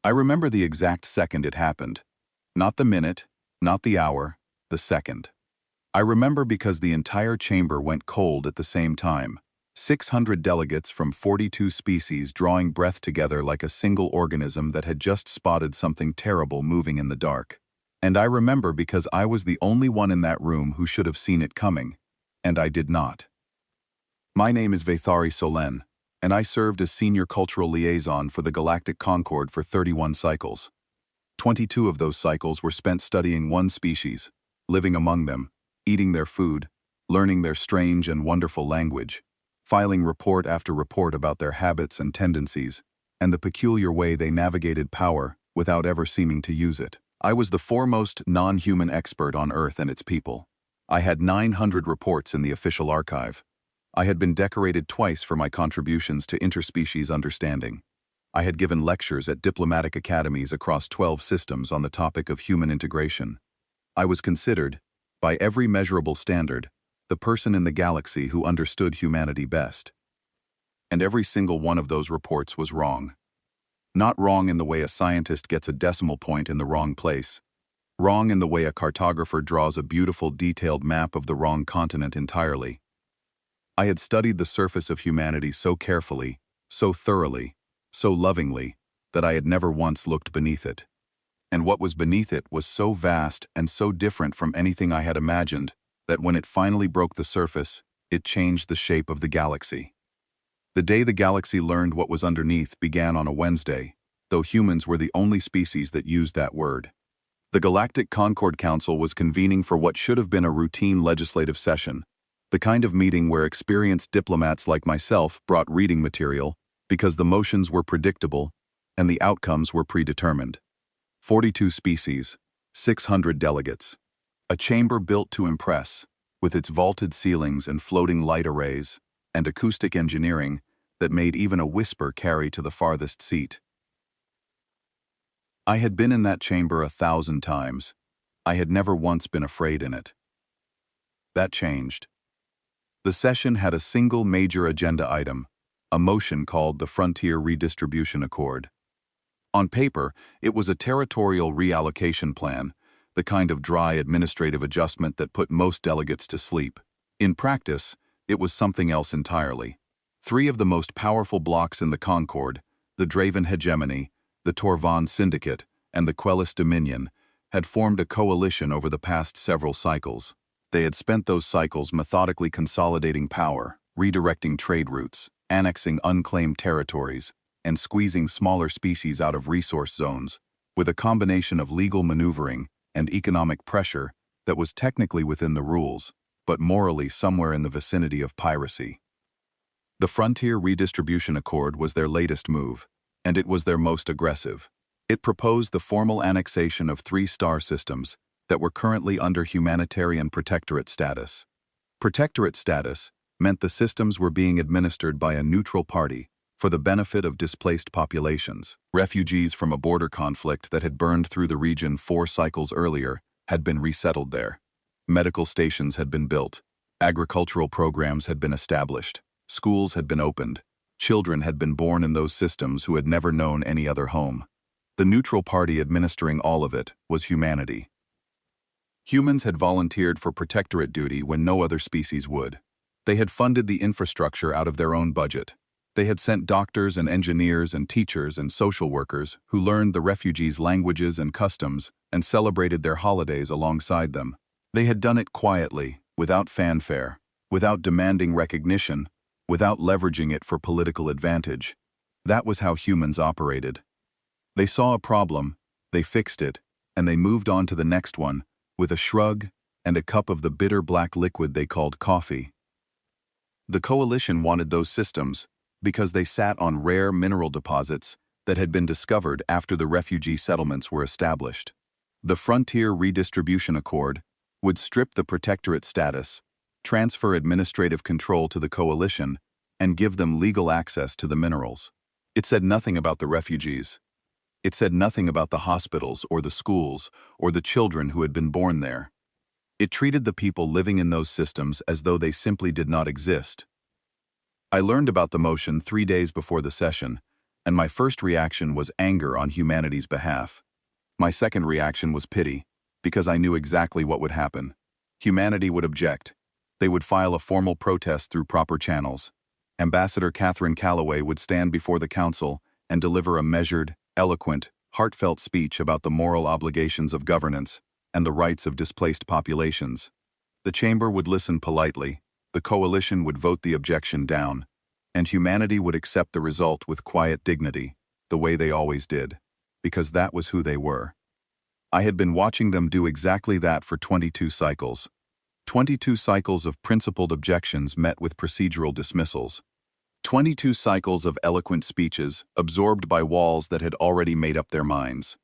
I remember the exact second it happened. Not the minute, not the hour, the second. I remember because the entire chamber went cold at the same time. 600 delegates from 42 species drawing breath together like a single organism that had just spotted something terrible moving in the dark. And I remember because I was the only one in that room who should have seen it coming, and I did not. My name is Vathari Solen, and I served as Senior Cultural Liaison for the Galactic Concord for 31 cycles. 22 of those cycles were spent studying one species, living among them, eating their food, learning their strange and wonderful language, filing report after report about their habits and tendencies, and the peculiar way they navigated power without ever seeming to use it. I was the foremost non-human expert on Earth and its people. I had 900 reports in the official archive. I had been decorated twice for my contributions to interspecies understanding. I had given lectures at diplomatic academies across 12 systems on the topic of human integration. I was considered, by every measurable standard, the person in the galaxy who understood humanity best. And every single one of those reports was wrong. Not wrong in the way a scientist gets a decimal point in the wrong place. Wrong in the way a cartographer draws a beautiful detailed map of the wrong continent entirely. I had studied the surface of humanity so carefully, so thoroughly, so lovingly, that I had never once looked beneath it. And what was beneath it was so vast and so different from anything I had imagined that when it finally broke the surface, it changed the shape of the galaxy. The day the galaxy learned what was underneath began on a Wednesday, though humans were the only species that used that word. The Galactic Concord Council was convening for what should have been a routine legislative session, the kind of meeting where experienced diplomats like myself brought reading material because the motions were predictable and the outcomes were predetermined. 42 species, 600 delegates. A chamber built to impress, with its vaulted ceilings and floating light arrays, and acoustic engineering that made even a whisper carry to the farthest seat. I had been in that chamber 1,000 times. I had never once been afraid in it. That changed. The session had a single major agenda item, a motion called the Frontier Redistribution Accord. On paper, it was a territorial reallocation plan, the kind of dry administrative adjustment that put most delegates to sleep. In practice, it was something else entirely. 3 of the most powerful blocks in the Concord, the Draven Hegemony, the Torvan Syndicate, and the Quellis Dominion, had formed a coalition over the past several cycles. They had spent those cycles methodically consolidating power, redirecting trade routes, annexing unclaimed territories, and squeezing smaller species out of resource zones, with a combination of legal maneuvering and economic pressure that was technically within the rules, but morally somewhere in the vicinity of piracy. The Frontier Redistribution Accord was their latest move, and it was their most aggressive. It proposed the formal annexation of 3 star systems that were currently under humanitarian protectorate status. Protectorate status meant the systems were being administered by a neutral party for the benefit of displaced populations. Refugees from a border conflict that had burned through the region 4 cycles earlier had been resettled there. Medical stations had been built. Agricultural programs had been established. Schools had been opened. Children had been born in those systems who had never known any other home. The neutral party administering all of it was humanity. Humans had volunteered for protectorate duty when no other species would. They had funded the infrastructure out of their own budget. They had sent doctors and engineers and teachers and social workers who learned the refugees' languages and customs and celebrated their holidays alongside them. They had done it quietly, without fanfare, without demanding recognition, without leveraging it for political advantage. That was how humans operated. They saw a problem, they fixed it, and they moved on to the next one with a shrug and a cup of the bitter black liquid they called coffee. The coalition wanted those systems because they sat on rare mineral deposits that had been discovered after the refugee settlements were established. The Frontier Redistribution Accord would strip the protectorate status, transfer administrative control to the coalition, and give them legal access to the minerals. It said nothing about the refugees. It said nothing about the hospitals or the schools or the children who had been born there. It treated the people living in those systems as though they simply did not exist. I learned about the motion 3 days before the session, and my first reaction was anger on humanity's behalf. My second reaction was pity, because I knew exactly what would happen. Humanity would object. They would file a formal protest through proper channels. Ambassador Catherine Calloway would stand before the council and deliver a measured, eloquent, heartfelt speech about the moral obligations of governance and the rights of displaced populations. The chamber would listen politely, the coalition would vote the objection down, and humanity would accept the result with quiet dignity, the way they always did, because that was who they were. I had been watching them do exactly that for 22 cycles. 22 cycles of principled objections met with procedural dismissals. 22 cycles of eloquent speeches absorbed by walls that had already made up their minds.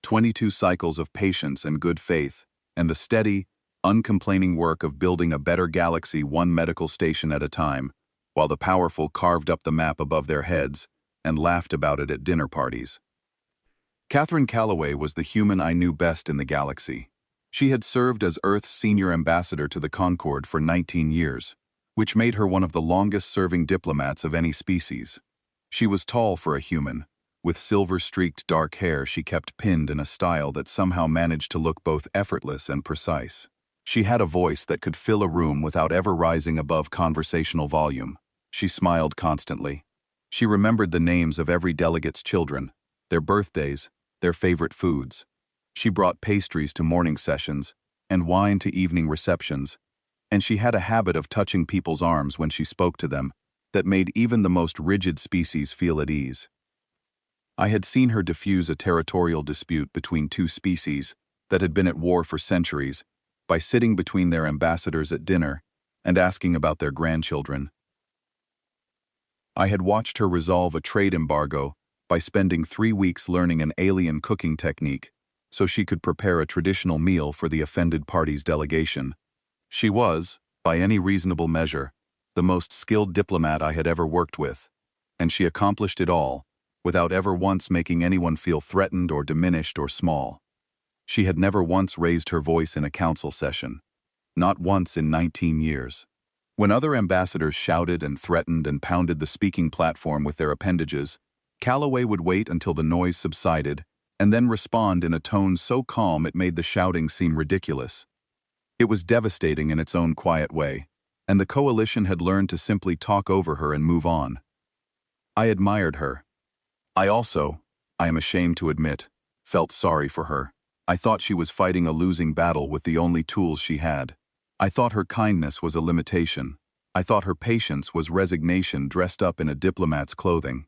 22 cycles of patience and good faith, and the steady, uncomplaining work of building a better galaxy one medical station at a time, while the powerful carved up the map above their heads and laughed about it at dinner parties. Catherine Calloway was the human I knew best in the galaxy. She had served as Earth's senior ambassador to the Concord for 19 years, which made her one of the longest-serving diplomats of any species. She was tall for a human. With silver-streaked dark hair she kept pinned in a style that somehow managed to look both effortless and precise. She had a voice that could fill a room without ever rising above conversational volume. She smiled constantly. She remembered the names of every delegate's children, their birthdays, their favorite foods. She brought pastries to morning sessions and wine to evening receptions, and she had a habit of touching people's arms when she spoke to them that made even the most rigid species feel at ease. I had seen her diffuse a territorial dispute between two species that had been at war for centuries by sitting between their ambassadors at dinner and asking about their grandchildren. I had watched her resolve a trade embargo by spending 3 weeks learning an alien cooking technique so she could prepare a traditional meal for the offended party's delegation. She was, by any reasonable measure, the most skilled diplomat I had ever worked with, and she accomplished it all without ever once making anyone feel threatened or diminished or small. She had never once raised her voice in a council session, not once in 19 years. When other ambassadors shouted and threatened and pounded the speaking platform with their appendages, Calloway would wait until the noise subsided and then respond in a tone so calm it made the shouting seem ridiculous. It was devastating in its own quiet way, and the coalition had learned to simply talk over her and move on. I admired her. I also, I am ashamed to admit, felt sorry for her. I thought she was fighting a losing battle with the only tools she had. I thought her kindness was a limitation. I thought her patience was resignation dressed up in a diplomat's clothing.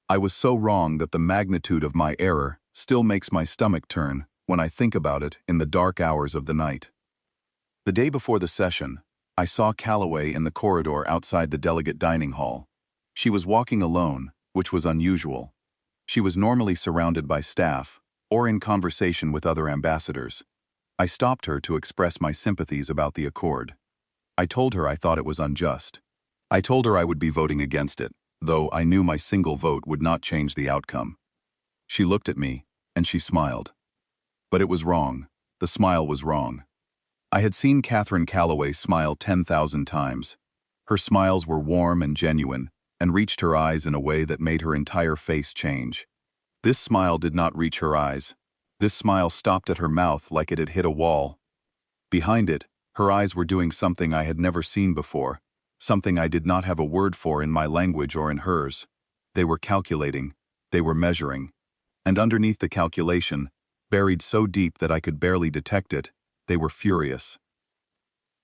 I was so wrong that the magnitude of my error still makes my stomach turn when I think about it in the dark hours of the night. The day before the session, I saw Calloway in the corridor outside the delegate dining hall. She was walking alone, which was unusual. She was normally surrounded by staff, or in conversation with other ambassadors. I stopped her to express my sympathies about the accord. I told her I thought it was unjust. I told her I would be voting against it, though I knew my single vote would not change the outcome. She looked at me, and she smiled. But it was wrong. The smile was wrong. I had seen Catherine Calloway smile 10,000 times. Her smiles were warm and genuine, and reached her eyes in a way that made her entire face change. This smile did not reach her eyes. This smile stopped at her mouth like it had hit a wall. Behind it, her eyes were doing something I had never seen before, something I did not have a word for in my language or in hers. They were calculating, they were measuring. And underneath the calculation, buried so deep that I could barely detect it, they were furious.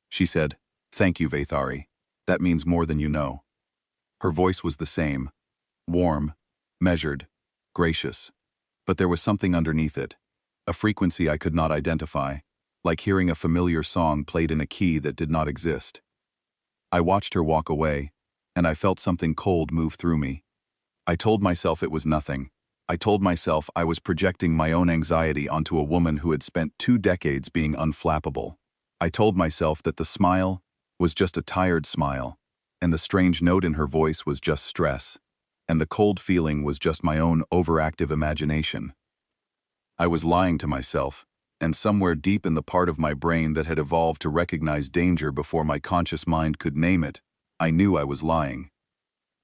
She said, "Thank you, Vathari. That means more than you know." Her voice was the same, warm, measured, gracious. But there was something underneath it, a frequency I could not identify, like hearing a familiar song played in a key that did not exist. I watched her walk away, and I felt something cold move through me. I told myself it was nothing. I told myself I was projecting my own anxiety onto a woman who had spent 2 decades being unflappable. I told myself that the smile was just a tired smile, and the strange note in her voice was just stress, and the cold feeling was just my own overactive imagination. I was lying to myself, and somewhere deep in the part of my brain that had evolved to recognize danger before my conscious mind could name it, I knew I was lying.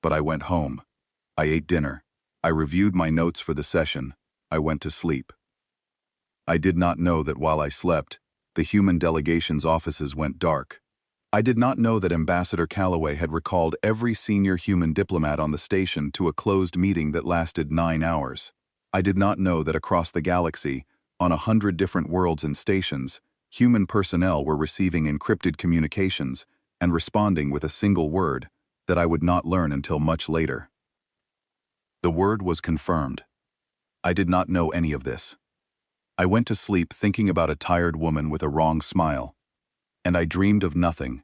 But I went home. I ate dinner. I reviewed my notes for the session. I went to sleep. I did not know that while I slept, the human delegation's offices went dark. I did not know that Ambassador Calloway had recalled every senior human diplomat on the station to a closed meeting that lasted 9 hours. I did not know that across the galaxy, on 100 different worlds and stations, human personnel were receiving encrypted communications and responding with a single word that I would not learn until much later. The word was confirmed. I did not know any of this. I went to sleep thinking about a tired woman with a wrong smile, and I dreamed of nothing,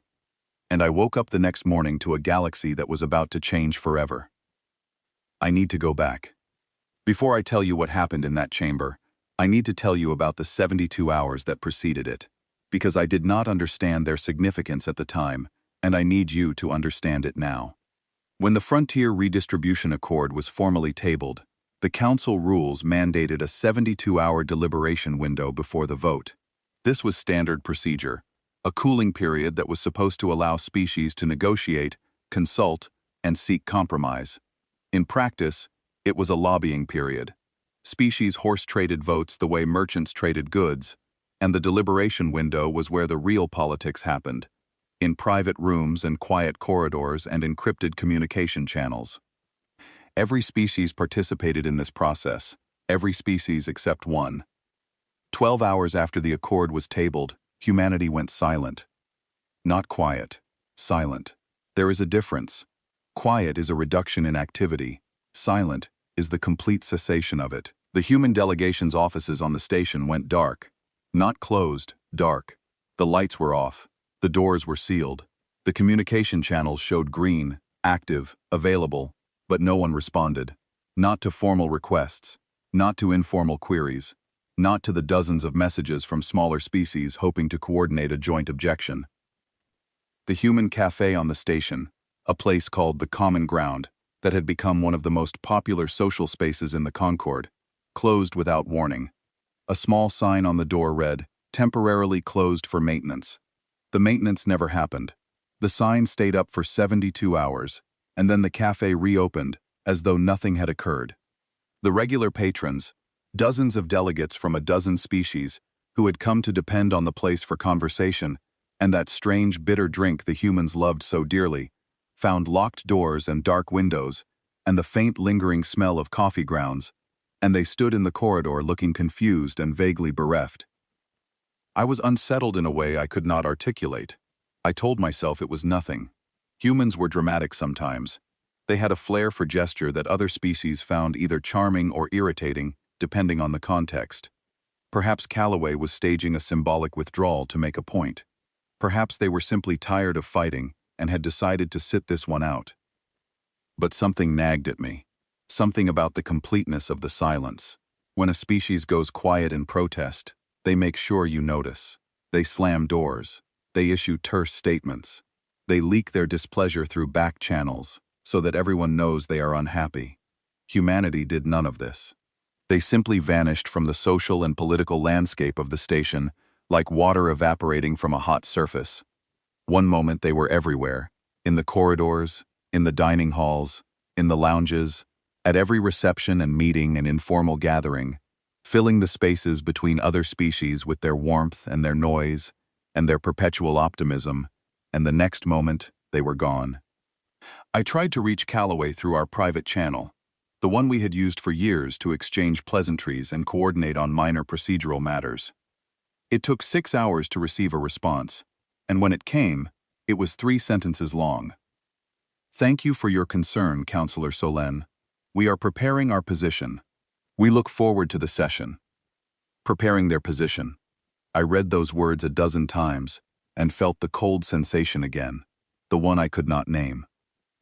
and I woke up the next morning to a galaxy that was about to change forever. I need to go back. Before I tell you what happened in that chamber, I need to tell you about the 72 hours that preceded it, because I did not understand their significance at the time, and I need you to understand it now. When the Frontier Redistribution Accord was formally tabled, the Council rules mandated a 72-hour deliberation window before the vote. This was standard procedure, a cooling period that was supposed to allow species to negotiate, consult, and seek compromise. In practice, it was a lobbying period. Species horse-traded votes the way merchants traded goods, and the deliberation window was where the real politics happened, in private rooms and quiet corridors and encrypted communication channels. Every species participated in this process, every species except one. 12 hours after the accord was tabled, humanity went silent. Not quiet, silent. There is a difference. Quiet is a reduction in activity. Silent is the complete cessation of it. The human delegation's offices on the station went dark. Not closed, dark. The lights were off. The doors were sealed. The communication channels showed green, active, available, but no one responded. Not to formal requests. Not to informal queries. Not to the dozens of messages from smaller species hoping to coordinate a joint objection. The human cafe on the station, a place called the Common Ground, that had become one of the most popular social spaces in the Concord, closed without warning. A small sign on the door read, "Temporarily closed for maintenance." The maintenance never happened. The sign stayed up for 72 hours, and then the cafe reopened, as though nothing had occurred. The regular patrons, dozens of delegates from a dozen species, who had come to depend on the place for conversation, and that strange bitter drink the humans loved so dearly, found locked doors and dark windows, and the faint lingering smell of coffee grounds, and they stood in the corridor looking confused and vaguely bereft. I was unsettled in a way I could not articulate. I told myself it was nothing. Humans were dramatic sometimes. They had a flair for gesture that other species found either charming or irritating, depending on the context. Perhaps Calloway was staging a symbolic withdrawal to make a point. Perhaps they were simply tired of fighting and had decided to sit this one out. But something nagged at me. Something about the completeness of the silence. When a species goes quiet in protest, they make sure you notice. They slam doors. They issue terse statements. They leak their displeasure through back channels, so that everyone knows they are unhappy. Humanity did none of this. They simply vanished from the social and political landscape of the station, like water evaporating from a hot surface. One moment they were everywhere, in the corridors, in the dining halls, in the lounges, at every reception and meeting and informal gathering, filling the spaces between other species with their warmth and their noise and their perpetual optimism, and the next moment they were gone. I tried to reach Calloway through our private channel, the one we had used for years to exchange pleasantries and coordinate on minor procedural matters. It took 6 hours to receive a response, and when it came, it was 3 sentences long. "Thank you for your concern, Councillor Solène. We are preparing our position. We look forward to the session." Preparing their position. I read those words a dozen times and felt the cold sensation again, the one I could not name.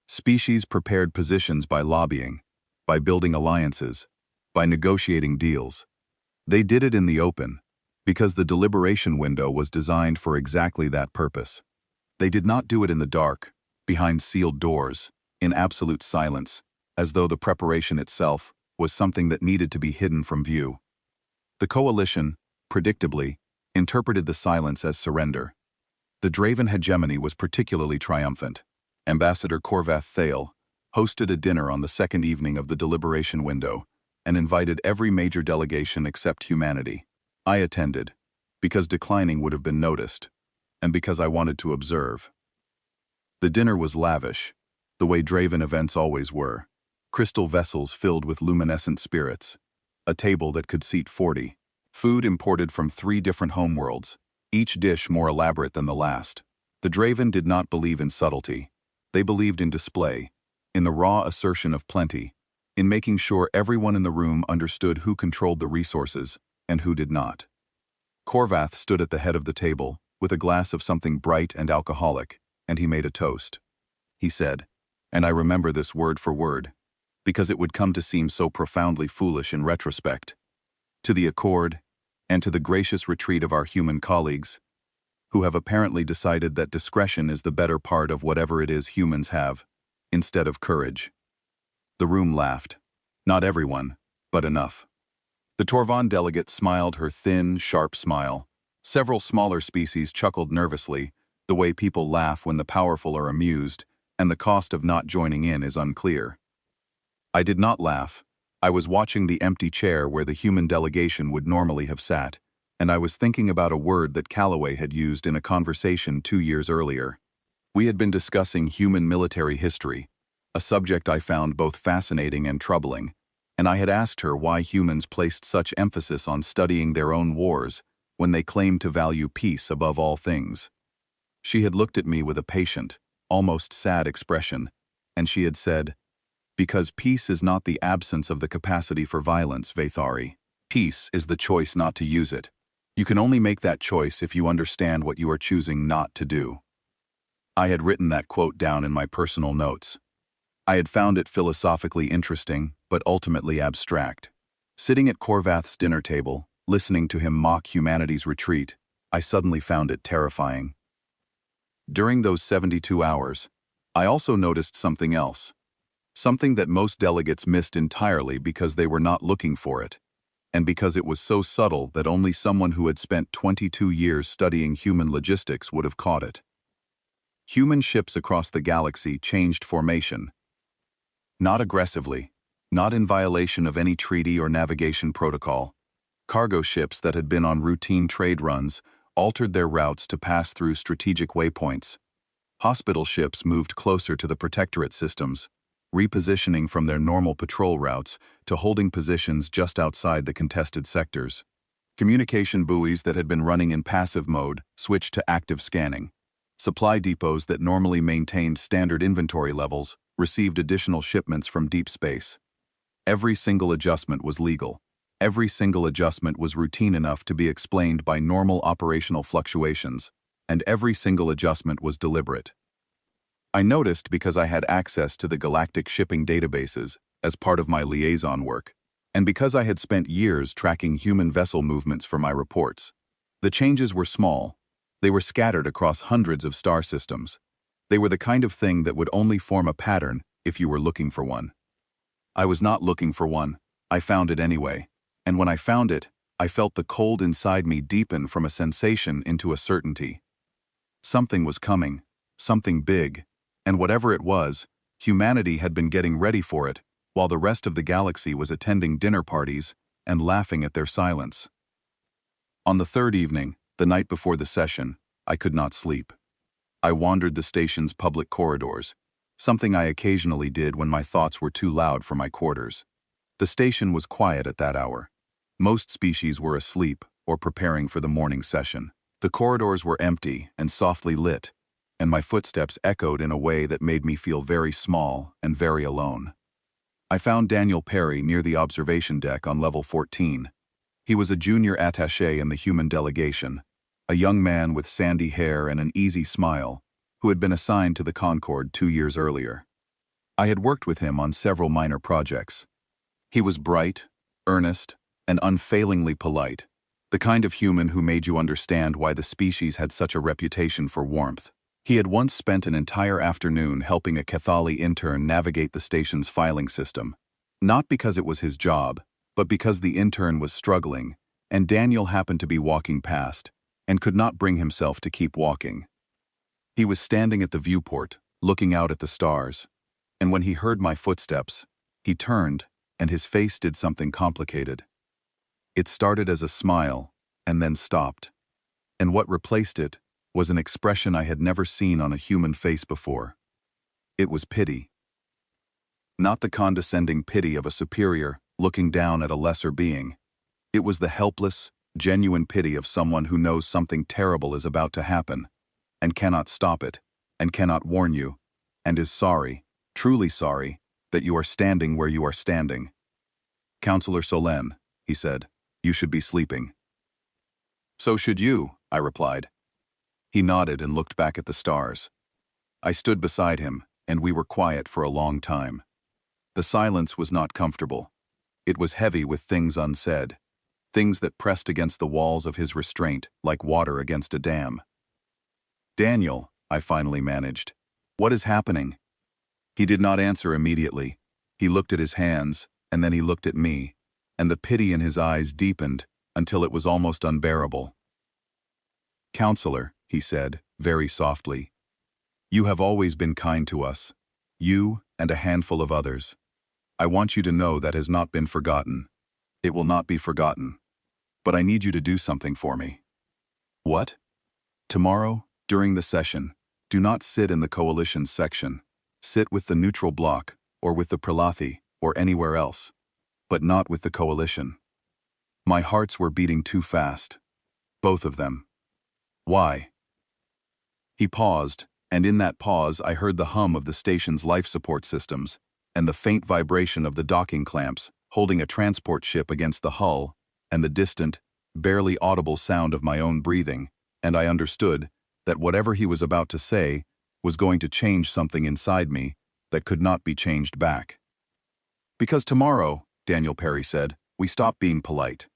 Species prepared positions by lobbying, by building alliances, by negotiating deals. They did it in the open, because the deliberation window was designed for exactly that purpose. They did not do it in the dark, behind sealed doors, in absolute silence, as though the preparation itself was something that needed to be hidden from view. The coalition, predictably, interpreted the silence as surrender. The Draven hegemony was particularly triumphant. Ambassador Corvath Thale, hosted a dinner on the second evening of the deliberation window, and invited every major delegation except humanity. I attended, because declining would have been noticed, and because I wanted to observe. The dinner was lavish, the way Draven events always were. Crystal vessels filled with luminescent spirits, a table that could seat 40, food imported from 3 different homeworlds, each dish more elaborate than the last. The Draven did not believe in subtlety. They believed in display, in the raw assertion of plenty, in making sure everyone in the room understood who controlled the resources and who did not. Korvath stood at the head of the table, with a glass of something bright and alcoholic, and he made a toast. He said, and I remember this word for word, because it would come to seem so profoundly foolish in retrospect, to the accord, and to the gracious retreat of our human colleagues, who have apparently decided that discretion is the better part of whatever it is humans have, instead of courage. The room laughed. Not everyone, but enough. The Torvan delegate smiled her thin, sharp smile. Several smaller species chuckled nervously, the way people laugh when the powerful are amused, and the cost of not joining in is unclear. I did not laugh. I was watching the empty chair where the human delegation would normally have sat, and I was thinking about a word that Calloway had used in a conversation 2 years earlier. We had been discussing human military history, a subject I found both fascinating and troubling, and I had asked her why humans placed such emphasis on studying their own wars when they claimed to value peace above all things. She had looked at me with a patient, almost sad expression, and she had said, "Because peace is not the absence of the capacity for violence, Vathari. Peace is the choice not to use it. You can only make that choice if you understand what you are choosing not to do." I had written that quote down in my personal notes. I had found it philosophically interesting, but ultimately abstract. Sitting at Korvath's dinner table, listening to him mock humanity's retreat, I suddenly found it terrifying. During those 72 hours, I also noticed something else. Something that most delegates missed entirely because they were not looking for it, and because it was so subtle that only someone who had spent 22 years studying human logistics would have caught it. Human ships across the galaxy changed formation. Not aggressively, not in violation of any treaty or navigation protocol. Cargo ships that had been on routine trade runs altered their routes to pass through strategic waypoints. Hospital ships moved closer to the protectorate systems, repositioning from their normal patrol routes to holding positions just outside the contested sectors. Communication buoys that had been running in passive mode switched to active scanning. Supply depots that normally maintained standard inventory levels received additional shipments from deep space. Every single adjustment was legal. Every single adjustment was routine enough to be explained by normal operational fluctuations, and every single adjustment was deliberate. I noticed because I had access to the galactic shipping databases as part of my liaison work, and because I had spent years tracking human vessel movements for my reports. The changes were small. They were scattered across hundreds of star systems. They were the kind of thing that would only form a pattern if you were looking for one. I was not looking for one. I found it anyway. And when I found it, I felt the cold inside me deepen from a sensation into a certainty. Something was coming, something big, and whatever it was, humanity had been getting ready for it, while the rest of the galaxy was attending dinner parties and laughing at their silence. On the third evening, the night before the session, I could not sleep. I wandered the station's public corridors, something I occasionally did when my thoughts were too loud for my quarters. The station was quiet at that hour. Most species were asleep or preparing for the morning session. The corridors were empty and softly lit, and my footsteps echoed in a way that made me feel very small and very alone. I found Daniel Perry near the observation deck on level 14. He was a junior attaché in the human delegation, a young man with sandy hair and an easy smile, who had been assigned to the Concorde 2 years earlier. I had worked with him on several minor projects. He was bright, earnest, and unfailingly polite, the kind of human who made you understand why the species had such a reputation for warmth. He had once spent an entire afternoon helping a Cathali intern navigate the station's filing system, not because it was his job, but because the intern was struggling, and Daniel happened to be walking past, and could not bring himself to keep walking. He was standing at the viewport, looking out at the stars, and when he heard my footsteps, he turned, and his face did something complicated. It started as a smile, and then stopped. And what replaced it was an expression I had never seen on a human face before. It was pity. Not the condescending pity of a superior looking down at a lesser being. It was the helpless, genuine pity of someone who knows something terrible is about to happen, and cannot stop it, and cannot warn you, and is sorry, truly sorry, that you are standing where you are standing. "Counselor Solène," he said, "you should be sleeping." "So should you," I replied. He nodded and looked back at the stars. I stood beside him, and we were quiet for a long time. The silence was not comfortable. It was heavy with things unsaid, things that pressed against the walls of his restraint like water against a dam. "Daniel," I finally managed, "what is happening?" He did not answer immediately. He looked at his hands, and then he looked at me, and the pity in his eyes deepened until it was almost unbearable. "Counselor," he said, very softly, "you have always been kind to us, you and a handful of others. I want you to know that has not been forgotten. It will not be forgotten. But I need you to do something for me." "What?" "Tomorrow, during the session, do not sit in the coalition section. Sit with the neutral bloc, or with the Prelathi, or anywhere else. But not with the coalition." My hearts were beating too fast. Both of them. "Why?" He paused, and in that pause I heard the hum of the station's life support systems, and the faint vibration of the docking clamps holding a transport ship against the hull, and the distant, barely audible sound of my own breathing, and I understood that whatever he was about to say was going to change something inside me that could not be changed back. "Because tomorrow," Daniel Perry said, "we stop being polite."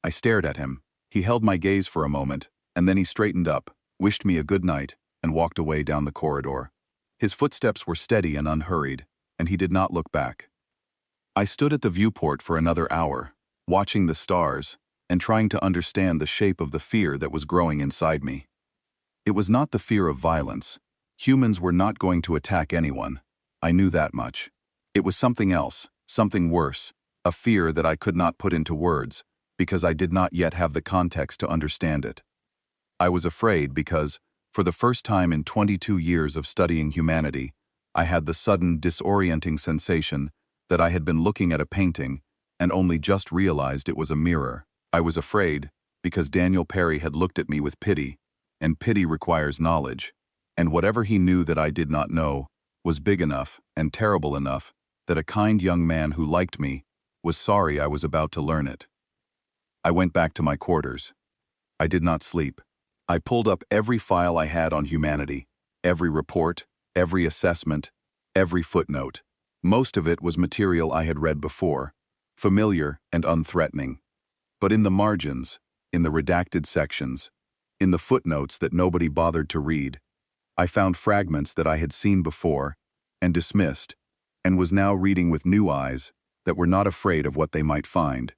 I stared at him. He held my gaze for a moment, and then he straightened up, wished me a good night, and walked away down the corridor. His footsteps were steady and unhurried, and he did not look back. I stood at the viewport for another hour, watching the stars, and trying to understand the shape of the fear that was growing inside me. It was not the fear of violence. Humans were not going to attack anyone. I knew that much. It was something else, something worse, a fear that I could not put into words, because I did not yet have the context to understand it. I was afraid because, for the first time in 22 years of studying humanity, I had the sudden disorienting sensation that I had been looking at a painting and only just realized it was a mirror. I was afraid because Daniel Perry had looked at me with pity, and pity requires knowledge, and whatever he knew that I did not know was big enough and terrible enough that a kind young man who liked me was sorry I was about to learn it. I went back to my quarters. I did not sleep. I pulled up every file I had on humanity, every report, every assessment, every footnote. Most of it was material I had read before, familiar and unthreatening. But in the margins, in the redacted sections, in the footnotes that nobody bothered to read, I found fragments that I had seen before and dismissed, and was now reading with new eyes that were not afraid of what they might find.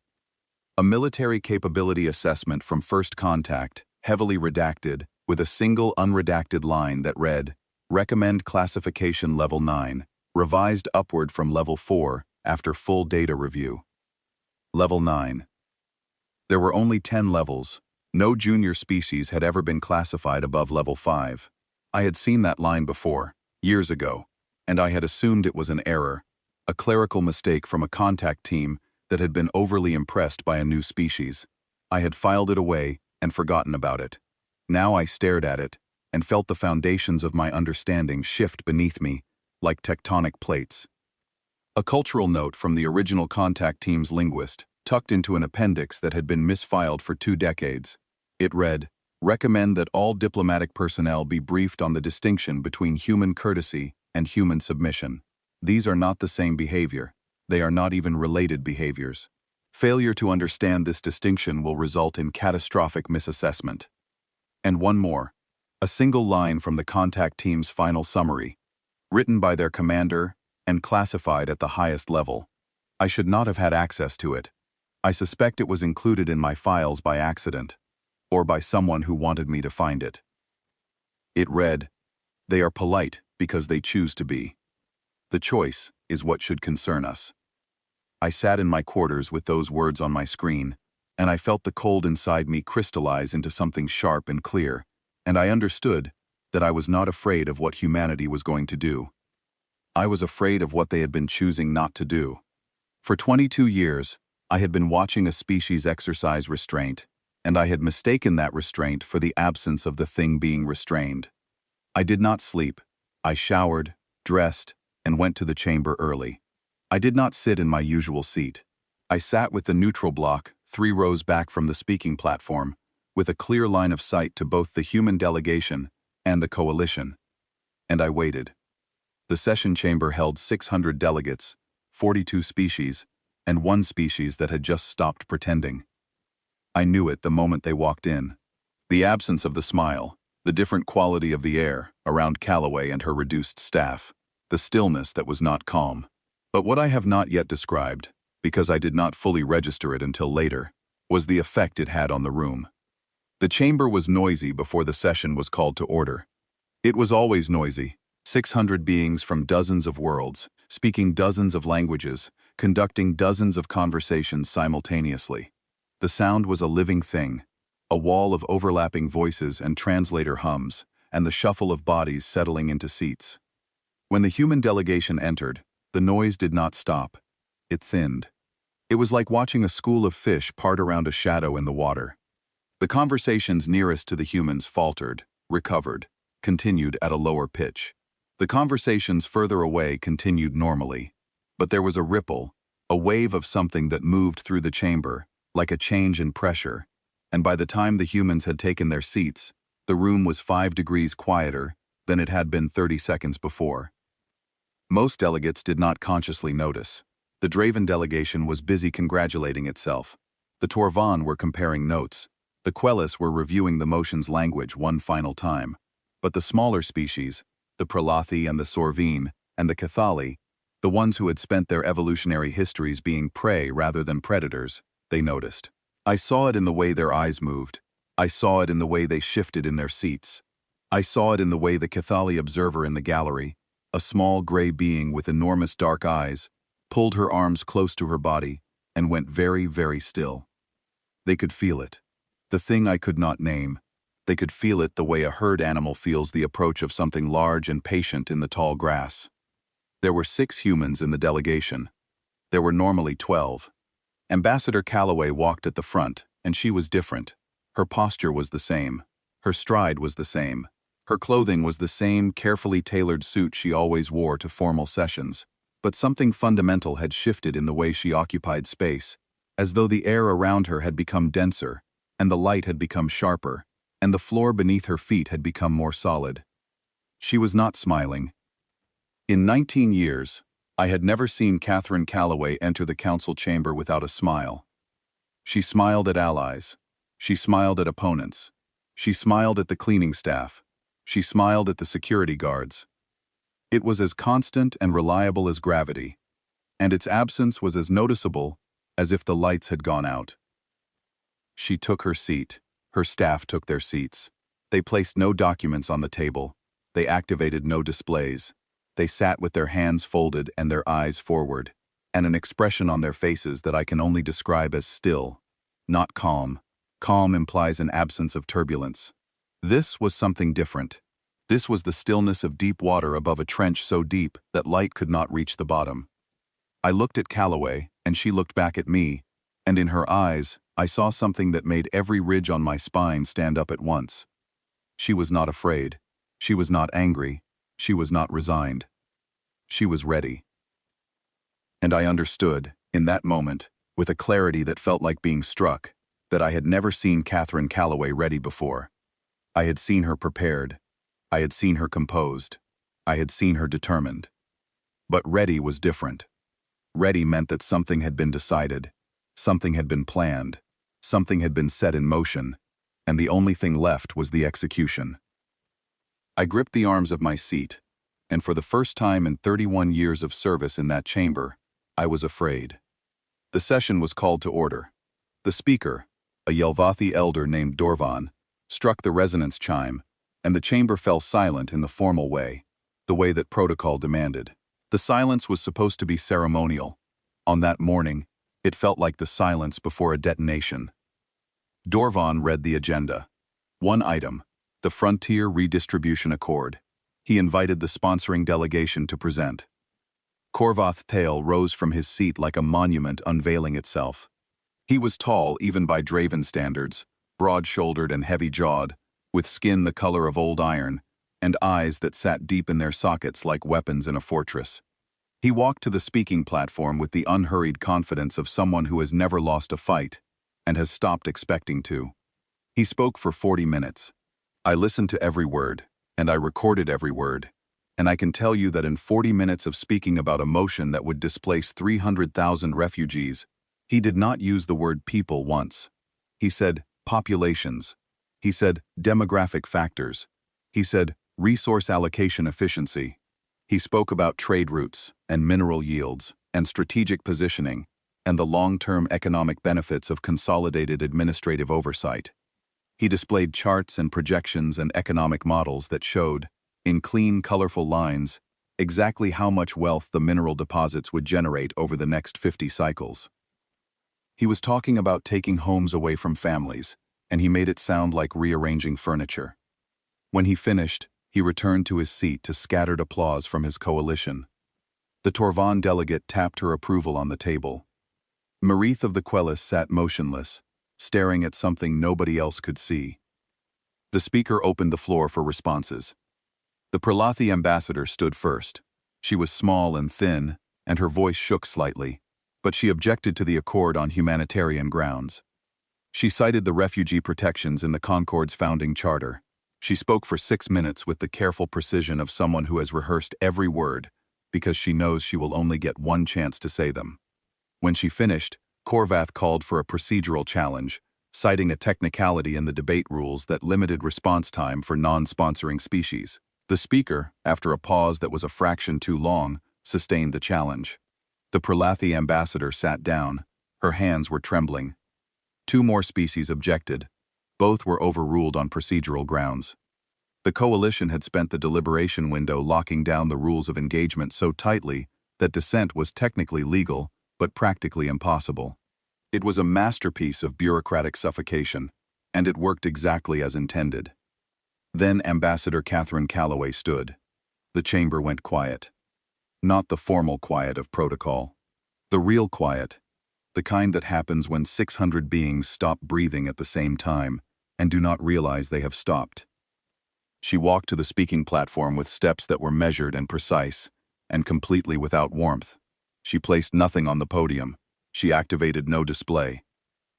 A military capability assessment from First Contact, heavily redacted, with a single unredacted line that read, "Recommend classification level 9, revised upward from level 4 after full data review." Level 9. There were only 10 levels. No junior species had ever been classified above level 5. I had seen that line before, years ago, and I had assumed it was an error, a clerical mistake from a contact team that had been overly impressed by a new species. I had filed it away and forgotten about it. Now I stared at it and felt the foundations of my understanding shift beneath me like tectonic plates. A cultural note from the original contact team's linguist, tucked into an appendix that had been misfiled for 2 decades. It read, "Recommend that all diplomatic personnel be briefed on the distinction between human courtesy and human submission. These are not the same behavior. They are not even related behaviors. Failure to understand this distinction will result in catastrophic misassessment." And one more. A single line from the contact team's final summary, written by their commander and classified at the highest level. I should not have had access to it. I suspect it was included in my files by accident, or by someone who wanted me to find it. It read, "They are polite because they choose to be." The choice is what should concern us. I sat in my quarters with those words on my screen, and I felt the cold inside me crystallize into something sharp and clear, and I understood that I was not afraid of what humanity was going to do. I was afraid of what they had been choosing not to do. For 22 years, I had been watching a species exercise restraint, and I had mistaken that restraint for the absence of the thing being restrained. I did not sleep. I showered, dressed, and went to the chamber early. I did not sit in my usual seat. I sat with the neutral block, 3 rows back from the speaking platform, with a clear line of sight to both the human delegation and the coalition. And I waited. The session chamber held 600 delegates, 42 species, and 1 species that had just stopped pretending. I knew it the moment they walked in. The absence of the smile, the different quality of the air around Calloway and her reduced staff, the stillness that was not calm. But what I have not yet described, because I did not fully register it until later, was the effect it had on the room. The chamber was noisy before the session was called to order. It was always noisy. 600 beings from dozens of worlds, speaking dozens of languages, conducting dozens of conversations simultaneously. The sound was a living thing, a wall of overlapping voices and translator hums, and the shuffle of bodies settling into seats. When the human delegation entered, the noise did not stop. It thinned. It was like watching a school of fish part around a shadow in the water. The conversations nearest to the humans faltered, recovered, continued at a lower pitch. The conversations further away continued normally, but there was a ripple, a wave of something that moved through the chamber, like a change in pressure, and by the time the humans had taken their seats, the room was 5 degrees quieter than it had been 30 seconds before. Most delegates did not consciously notice. The Draven delegation was busy congratulating itself. The Torvan were comparing notes. The Quellis were reviewing the motion's language one final time. But the smaller species, the Pralathi and the Sorvine, and the Cathali, the ones who had spent their evolutionary histories being prey rather than predators, they noticed. I saw it in the way their eyes moved. I saw it in the way they shifted in their seats. I saw it in the way the Cathali observer in the gallery, a small gray being with enormous dark eyes, pulled her arms close to her body and went very, very still. They could feel it. The thing I could not name. They could feel it the way a herd animal feels the approach of something large and patient in the tall grass. There were 6 humans in the delegation. There were normally 12. Ambassador Calloway walked at the front, and she was different. Her posture was the same. Her stride was the same. Her clothing was the same carefully tailored suit she always wore to formal sessions. But something fundamental had shifted in the way she occupied space, as though the air around her had become denser, and the light had become sharper, and the floor beneath her feet had become more solid. She was not smiling. In 19 years, I had never seen Catherine Calloway enter the council chamber without a smile. She smiled at allies. She smiled at opponents. She smiled at the cleaning staff. She smiled at the security guards. It was as constant and reliable as gravity, and its absence was as noticeable as if the lights had gone out. She took her seat. Her staff took their seats. They placed no documents on the table. They activated no displays. They sat with their hands folded and their eyes forward, and an expression on their faces that I can only describe as still, not calm. Calm implies an absence of turbulence. This was something different. This was the stillness of deep water above a trench so deep that light could not reach the bottom. I looked at Calloway, and she looked back at me, and in her eyes, I saw something that made every ridge on my spine stand up at once. She was not afraid. She was not angry. She was not resigned. She was ready. And I understood, in that moment, with a clarity that felt like being struck, that I had never seen Catherine Calloway ready before. I had seen her prepared. I had seen her composed. I had seen her determined. But ready was different. Ready meant that something had been decided, something had been planned, something had been set in motion, and the only thing left was the execution. I gripped the arms of my seat, and for the first time in 31 years of service in that chamber, I was afraid. The session was called to order. The speaker, a Yelvathi elder named Dorvan, struck the resonance chime, and the chamber fell silent in the formal way, the way that protocol demanded. The silence was supposed to be ceremonial. On that morning, it felt like the silence before a detonation. Dorvan read the agenda. One item, the Frontier Redistribution Accord. He invited the sponsoring delegation to present. Korvath Tail rose from his seat like a monument unveiling itself. He was tall even by Draven standards, broad-shouldered and heavy-jawed, with skin the color of old iron, and eyes that sat deep in their sockets like weapons in a fortress. He walked to the speaking platform with the unhurried confidence of someone who has never lost a fight, and has stopped expecting to. He spoke for 40 minutes. I listened to every word, and I recorded every word, and I can tell you that in 40 minutes of speaking about a motion that would displace 300,000 refugees, he did not use the word people once. He said populations. He said demographic factors. He said resource allocation efficiency. He spoke about trade routes and mineral yields and strategic positioning and the long-term economic benefits of consolidated administrative oversight. He displayed charts and projections and economic models that showed, in clean, colorful lines, exactly how much wealth the mineral deposits would generate over the next 50 cycles. He was talking about taking homes away from families, and he made it sound like rearranging furniture. When he finished, he returned to his seat to scattered applause from his coalition. The Torvan delegate tapped her approval on the table. Marith of the Quellis sat motionless, staring at something nobody else could see. The speaker opened the floor for responses. The Pralathi ambassador stood first. She was small and thin, and her voice shook slightly, but she objected to the accord on humanitarian grounds. She cited the refugee protections in the Concord's founding charter. She spoke for 6 minutes with the careful precision of someone who has rehearsed every word, because she knows she will only get one chance to say them. When she finished, Korvath called for a procedural challenge, citing a technicality in the debate rules that limited response time for non-sponsoring species. The speaker, after a pause that was a fraction too long, sustained the challenge. The Pralathi ambassador sat down. Her hands were trembling. 2 more species objected. Both were overruled on procedural grounds. The coalition had spent the deliberation window locking down the rules of engagement so tightly that dissent was technically legal, but practically impossible. It was a masterpiece of bureaucratic suffocation, and it worked exactly as intended. Then Ambassador Catherine Calloway stood. The chamber went quiet. Not the formal quiet of protocol. The real quiet. The kind that happens when 600 beings stop breathing at the same time and do not realize they have stopped. She walked to the speaking platform with steps that were measured and precise, and completely without warmth. She placed nothing on the podium. She activated no display.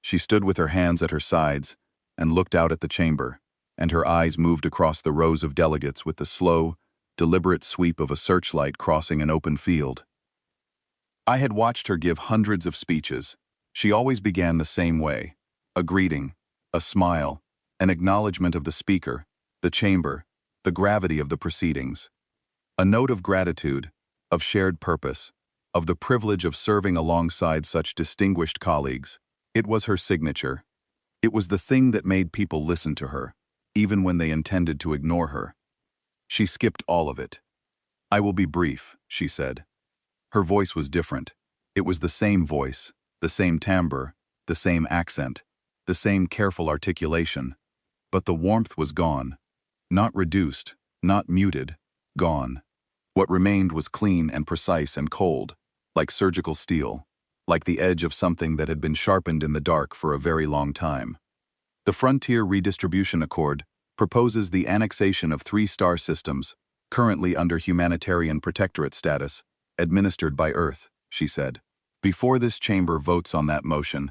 She stood with her hands at her sides and looked out at the chamber, and her eyes moved across the rows of delegates with the slow, deliberate sweep of a searchlight crossing an open field. I had watched her give hundreds of speeches. She always began the same way: a greeting, a smile, an acknowledgement of the speaker, the chamber, the gravity of the proceedings. A note of gratitude, of shared purpose, of the privilege of serving alongside such distinguished colleagues. It was her signature. It was the thing that made people listen to her, even when they intended to ignore her. She skipped all of it. "I will be brief," she said. Her voice was different. It was the same voice, the same timbre, the same accent, the same careful articulation. But the warmth was gone. Not reduced, not muted, gone. What remained was clean and precise and cold, like surgical steel, like the edge of something that had been sharpened in the dark for a very long time. The Frontier Redistribution Accord proposes the annexation of 3 star systems, currently under humanitarian protectorate status, administered by Earth, she said. Before this chamber votes on that motion,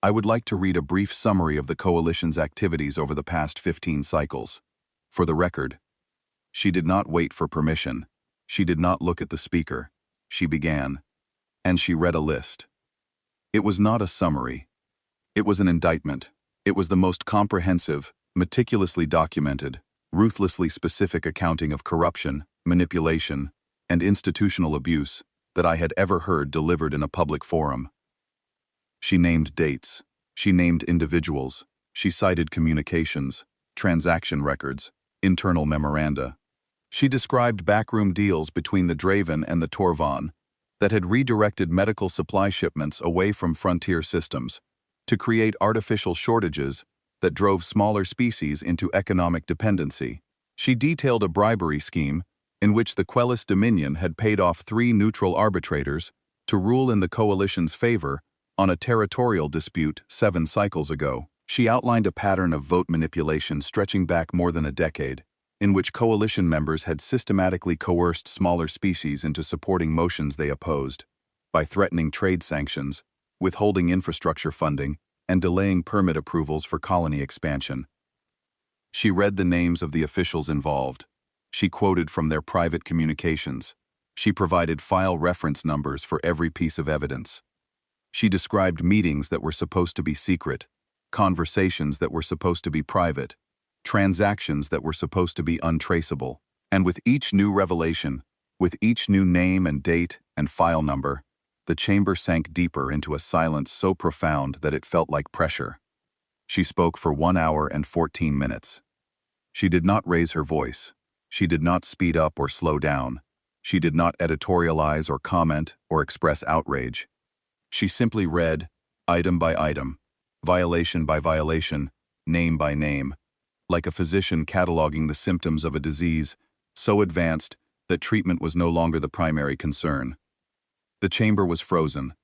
I would like to read a brief summary of the coalition's activities over the past 15 cycles. For the record, she did not wait for permission. She did not look at the speaker. She began, and she read a list. It was not a summary. It was an indictment. It was the most comprehensive, meticulously documented, ruthlessly specific accounting of corruption, manipulation, and institutional abuse that I had ever heard delivered in a public forum. She named dates. She named individuals. She cited communications, transaction records, internal memoranda. She described backroom deals between the Draven and the Torvan that had redirected medical supply shipments away from frontier systems to create artificial shortages that drove smaller species into economic dependency. She detailed a bribery scheme in which the Quellis Dominion had paid off 3 neutral arbitrators to rule in the Coalition's favor on a territorial dispute 7 cycles ago. She outlined a pattern of vote manipulation stretching back more than a decade, in which Coalition members had systematically coerced smaller species into supporting motions they opposed, by threatening trade sanctions, withholding infrastructure funding, and delaying permit approvals for colony expansion. She read the names of the officials involved. She quoted from their private communications. She provided file reference numbers for every piece of evidence. She described meetings that were supposed to be secret, conversations that were supposed to be private, transactions that were supposed to be untraceable. And with each new revelation, with each new name and date and file number, the chamber sank deeper into a silence so profound that it felt like pressure. She spoke for 1 hour and 14 minutes. She did not raise her voice. She did not speed up or slow down. She did not editorialize or comment or express outrage. She simply read, item by item, violation by violation, name by name, like a physician cataloging the symptoms of a disease so advanced that treatment was no longer the primary concern. The chamber was frozen.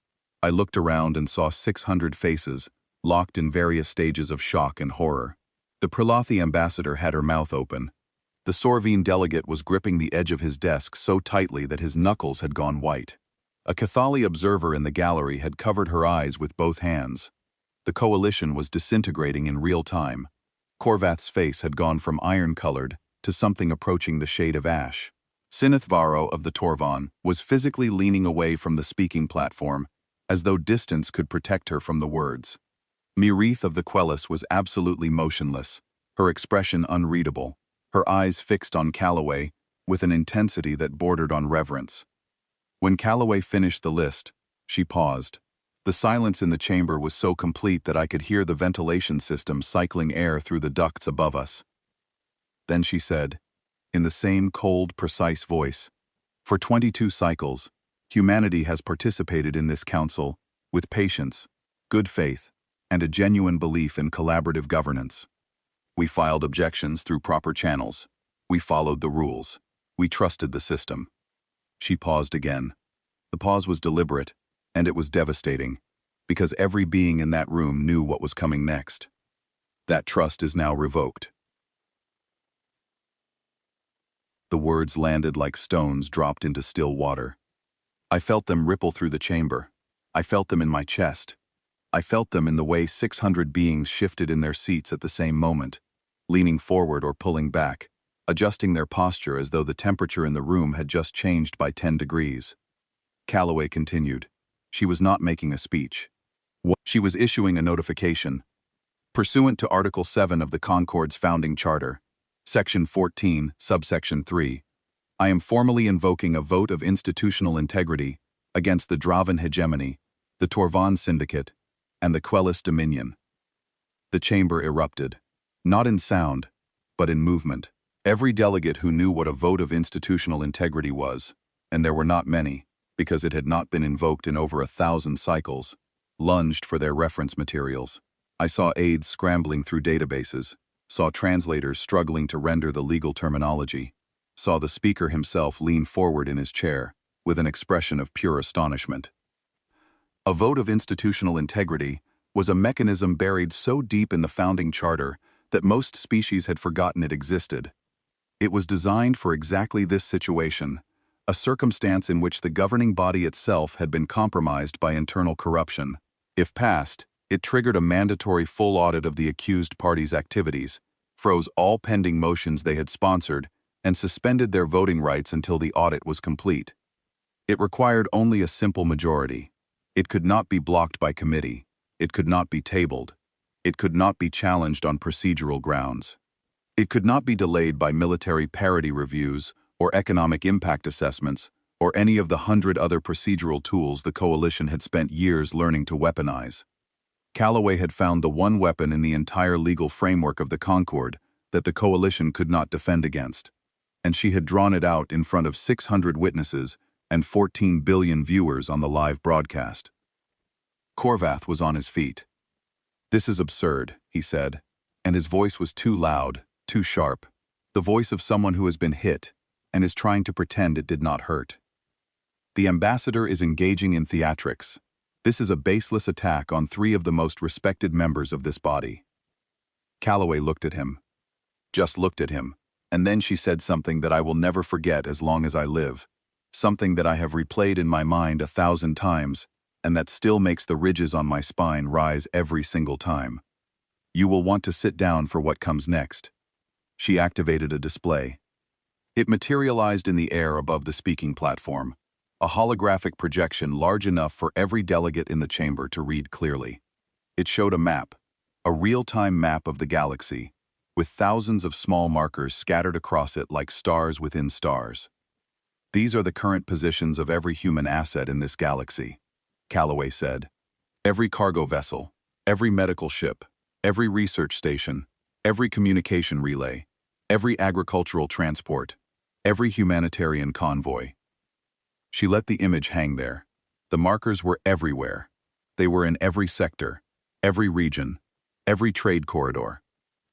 I looked around and saw 600 faces, locked in various stages of shock and horror. The Prilathi ambassador had her mouth open. The Sorvine delegate was gripping the edge of his desk so tightly that his knuckles had gone white. A Cathali observer in the gallery had covered her eyes with both hands. The coalition was disintegrating in real time. Korvath's face had gone from iron-colored to something approaching the shade of ash. Sinith Varro of the Torvan was physically leaning away from the speaking platform, as though distance could protect her from the words. Mirith of the Quellis was absolutely motionless, her expression unreadable, her eyes fixed on Calloway with an intensity that bordered on reverence. When Calloway finished the list, she paused. The silence in the chamber was so complete that I could hear the ventilation system cycling air through the ducts above us. Then she said, in the same cold, precise voice, "For 22 cycles, humanity has participated in this council with patience, good faith, and a genuine belief in collaborative governance. We filed objections through proper channels. We followed the rules. We trusted the system." She paused again. The pause was deliberate, and it was devastating, because every being in that room knew what was coming next. That trust is now revoked. The words landed like stones dropped into still water. I felt them ripple through the chamber. I felt them in my chest. I felt them in the way 600 beings shifted in their seats at the same moment, leaning forward or pulling back, adjusting their posture as though the temperature in the room had just changed by 10 degrees. Calloway continued. She was not making a speech. She was issuing a notification. Pursuant to Article 7 of the Concord's founding charter, Section 14, Subsection 3, I am formally invoking a vote of institutional integrity against the Draven hegemony, the Torvan Syndicate, and the Quellis Dominion. The chamber erupted, not in sound, but in movement. Every delegate who knew what a vote of institutional integrity was, and there were not many, because it had not been invoked in over 1,000 cycles, lunged for their reference materials. I saw aides scrambling through databases, saw translators struggling to render the legal terminology, saw the speaker himself lean forward in his chair with an expression of pure astonishment. A vote of institutional integrity was a mechanism buried so deep in the founding charter that most species had forgotten it existed. It was designed for exactly this situation, a circumstance in which the governing body itself had been compromised by internal corruption. If passed, it triggered a mandatory full audit of the accused parties' activities, froze all pending motions they had sponsored, and suspended their voting rights until the audit was complete. It required only a simple majority. It could not be blocked by committee. It could not be tabled. It could not be challenged on procedural grounds. It could not be delayed by military parity reviews or economic impact assessments or any of the 100 other procedural tools the coalition had spent years learning to weaponize. Calloway had found the one weapon in the entire legal framework of the Concord that the coalition could not defend against. and she had drawn it out in front of 600 witnesses and 14 billion viewers on the live broadcast. Korvath was on his feet. "This is absurd," he said, and his voice was too loud, too sharp, the voice of someone who has been hit and is trying to pretend it did not hurt. "The ambassador is engaging in theatrics. This is a baseless attack on three of the most respected members of this body." Calloway looked at him. Just looked at him, and then she said something that I will never forget as long as I live, something that I have replayed in my mind 1,000 times, and that still makes the ridges on my spine rise every single time. "You will want to sit down for what comes next." She activated a display. It materialized in the air above the speaking platform, a holographic projection large enough for every delegate in the chamber to read clearly. It showed a map, a real-time map of the galaxy, with thousands of small markers scattered across it like stars within stars. "These are the current positions of every human asset in this galaxy," Calloway said. "Every cargo vessel, every medical ship, every research station, every communication relay, every agricultural transport, every humanitarian convoy." She let the image hang there. The markers were everywhere. They were in every sector, every region, every trade corridor.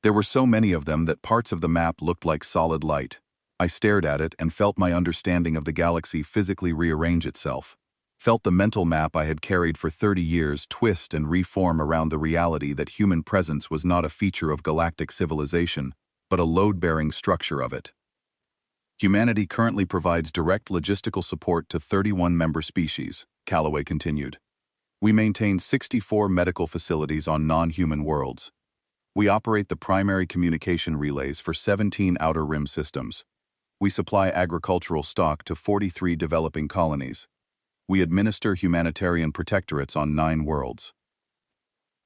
There were so many of them that parts of the map looked like solid light. I stared at it and felt my understanding of the galaxy physically rearrange itself. Felt the mental map I had carried for 30 years twist and reform around the reality that human presence was not a feature of galactic civilization, but a load-bearing structure of it. "Humanity currently provides direct logistical support to 31 member species," Calloway continued. "We maintain 64 medical facilities on non-human worlds. We operate the primary communication relays for 17 outer rim systems. We supply agricultural stock to 43 developing colonies. We administer humanitarian protectorates on 9 worlds."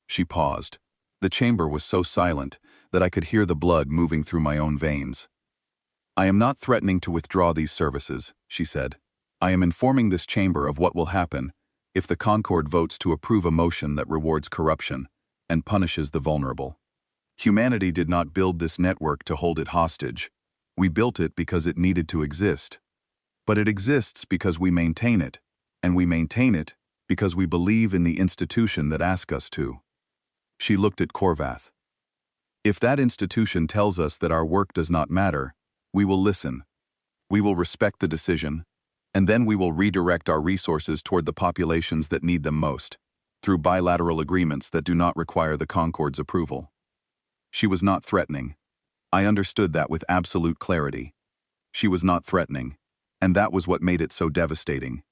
She paused. The chamber was so silent that I could hear the blood moving through my own veins. "I am not threatening to withdraw these services," she said. "I am informing this chamber of what will happen if the Concord votes to approve a motion that rewards corruption and punishes the vulnerable. Humanity did not build this network to hold it hostage. We built it because it needed to exist. But it exists because we maintain it, and we maintain it because we believe in the institution that asks us to." She looked at Korvath. "If that institution tells us that our work does not matter, we will listen. We will respect the decision, and then we will redirect our resources toward the populations that need them most, through bilateral agreements that do not require the Concord's approval." She was not threatening. I understood that with absolute clarity. She was not threatening, and that was what made it so devastating.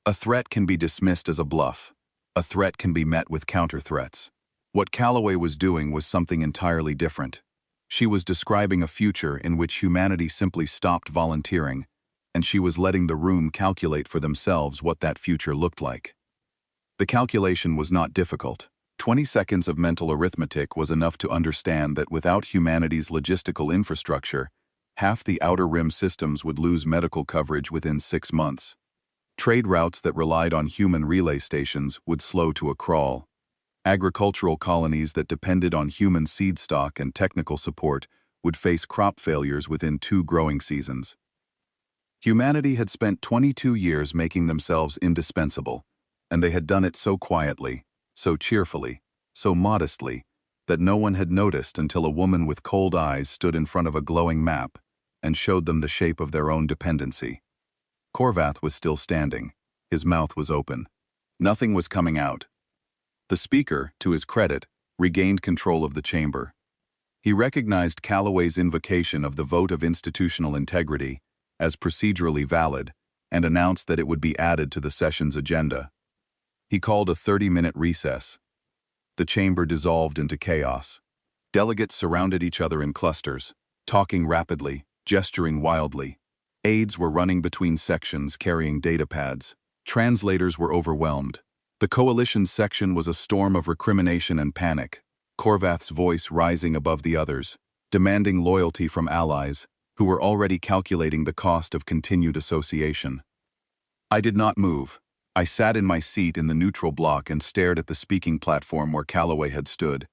A threat can be dismissed as a bluff. A threat can be met with counter-threats. What Calloway was doing was something entirely different. She was describing a future in which humanity simply stopped volunteering, and she was letting the room calculate for themselves what that future looked like. The calculation was not difficult. 20 seconds of mental arithmetic was enough to understand that without humanity's logistical infrastructure, half the outer rim systems would lose medical coverage within 6 months. Trade routes that relied on human relay stations would slow to a crawl. Agricultural colonies that depended on human seed stock and technical support would face crop failures within 2 growing seasons. Humanity had spent 22 years making themselves indispensable, and they had done it so quietly, so cheerfully, so modestly, that no one had noticed until a woman with cold eyes stood in front of a glowing map and showed them the shape of their own dependency. Korvath was still standing. His mouth was open. Nothing was coming out. The speaker, to his credit, regained control of the chamber. He recognized Calloway's invocation of the vote of institutional integrity as procedurally valid and announced that it would be added to the session's agenda. He called a 30-minute recess. The chamber dissolved into chaos. Delegates surrounded each other in clusters, talking rapidly, gesturing wildly. Aides were running between sections carrying datapads. Translators were overwhelmed. The coalition's section was a storm of recrimination and panic, Korvath's voice rising above the others, demanding loyalty from allies who were already calculating the cost of continued association. I did not move. I sat in my seat in the neutral block and stared at the speaking platform where Calloway had stood,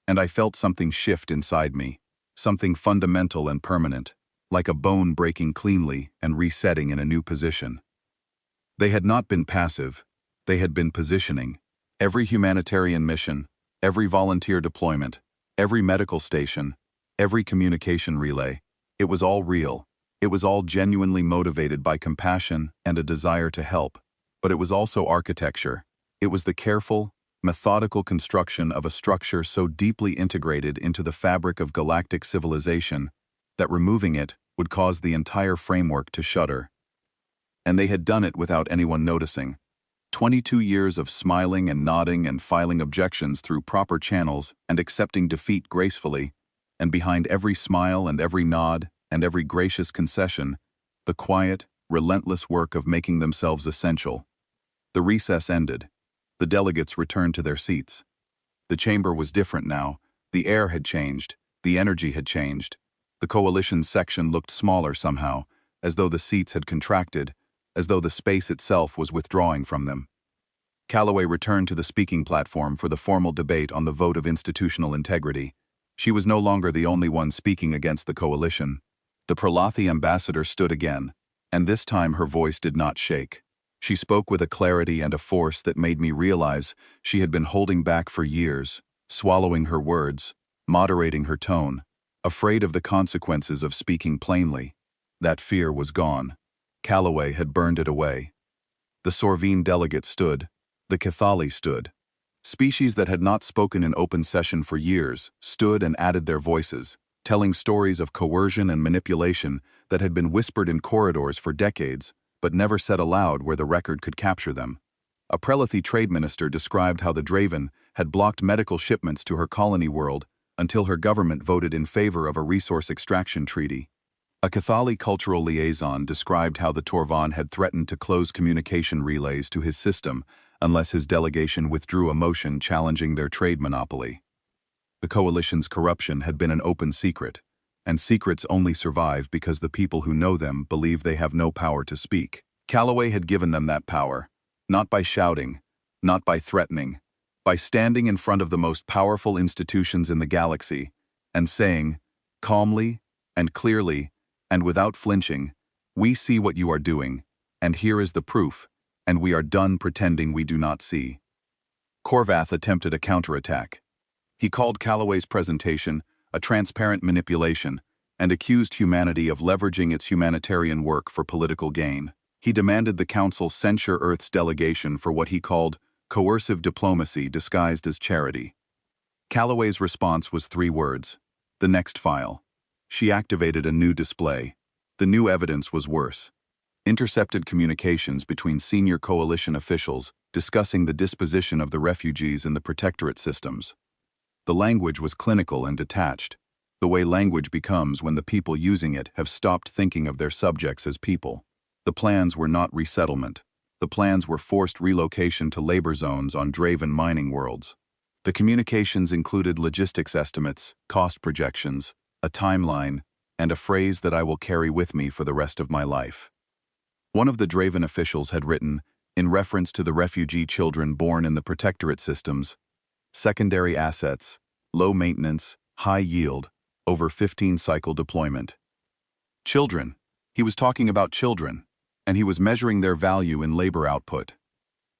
and I felt something shift inside me, something fundamental and permanent. like a bone breaking cleanly and resetting in a new position. They had not been passive, they had been positioning. Every humanitarian mission, every volunteer deployment, every medical station, every communication relay, it was all real. It was all genuinely motivated by compassion and a desire to help, but it was also architecture. It was the careful, methodical construction of a structure so deeply integrated into the fabric of galactic civilization that removing it would cause the entire framework to shudder. And they had done it without anyone noticing. 22 years of smiling and nodding and filing objections through proper channels and accepting defeat gracefully, and behind every smile and every nod and every gracious concession, the quiet, relentless work of making themselves essential. The recess ended. The delegates returned to their seats. The chamber was different now. The air had changed. The energy had changed. The coalition's section looked smaller somehow, as though the seats had contracted, as though the space itself was withdrawing from them. Calloway returned to the speaking platform for the formal debate on the vote of institutional integrity. She was no longer the only one speaking against the coalition. The Pralathi ambassador stood again, and this time her voice did not shake. She spoke with a clarity and a force that made me realize she had been holding back for years, swallowing her words, moderating her tone, afraid of the consequences of speaking plainly. That fear was gone. Calloway had burned it away. The Sorvine delegate stood. The Cathali stood. Species that had not spoken in open session for years stood and added their voices, telling stories of coercion and manipulation that had been whispered in corridors for decades, but never said aloud where the record could capture them. A Prelathi trade minister described how the Draven had blocked medical shipments to her colony world until her government voted in favor of a resource extraction treaty. A Cathali cultural liaison described how the Torvan had threatened to close communication relays to his system unless his delegation withdrew a motion challenging their trade monopoly. The coalition's corruption had been an open secret, and secrets only survive because the people who know them believe they have no power to speak. Calloway had given them that power, not by shouting, not by threatening, by standing in front of the most powerful institutions in the galaxy and saying, calmly and clearly and without flinching, "We see what you are doing, and here is the proof, and we are done pretending we do not see." Korvath attempted a counterattack. He called Calloway's presentation a transparent manipulation and accused humanity of leveraging its humanitarian work for political gain. He demanded the Council censure Earth's delegation for what he called coercive diplomacy disguised as charity. Calloway's response was 3 words: the next file. She activated a new display. The new evidence was worse. Intercepted communications between senior coalition officials discussing the disposition of the refugees in the protectorate systems. The language was clinical and detached, the way language becomes when the people using it have stopped thinking of their subjects as people. The plans were not resettlement. The plans were forced relocation to labor zones on Draven mining worlds. The communications included logistics estimates, cost projections, a timeline, and a phrase that I will carry with me for the rest of my life. One of the Draven officials had written, in reference to the refugee children born in the protectorate systems, secondary assets, low maintenance, high yield, over 15-cycle deployment. Children. He was talking about children, and he was measuring their value in labor output.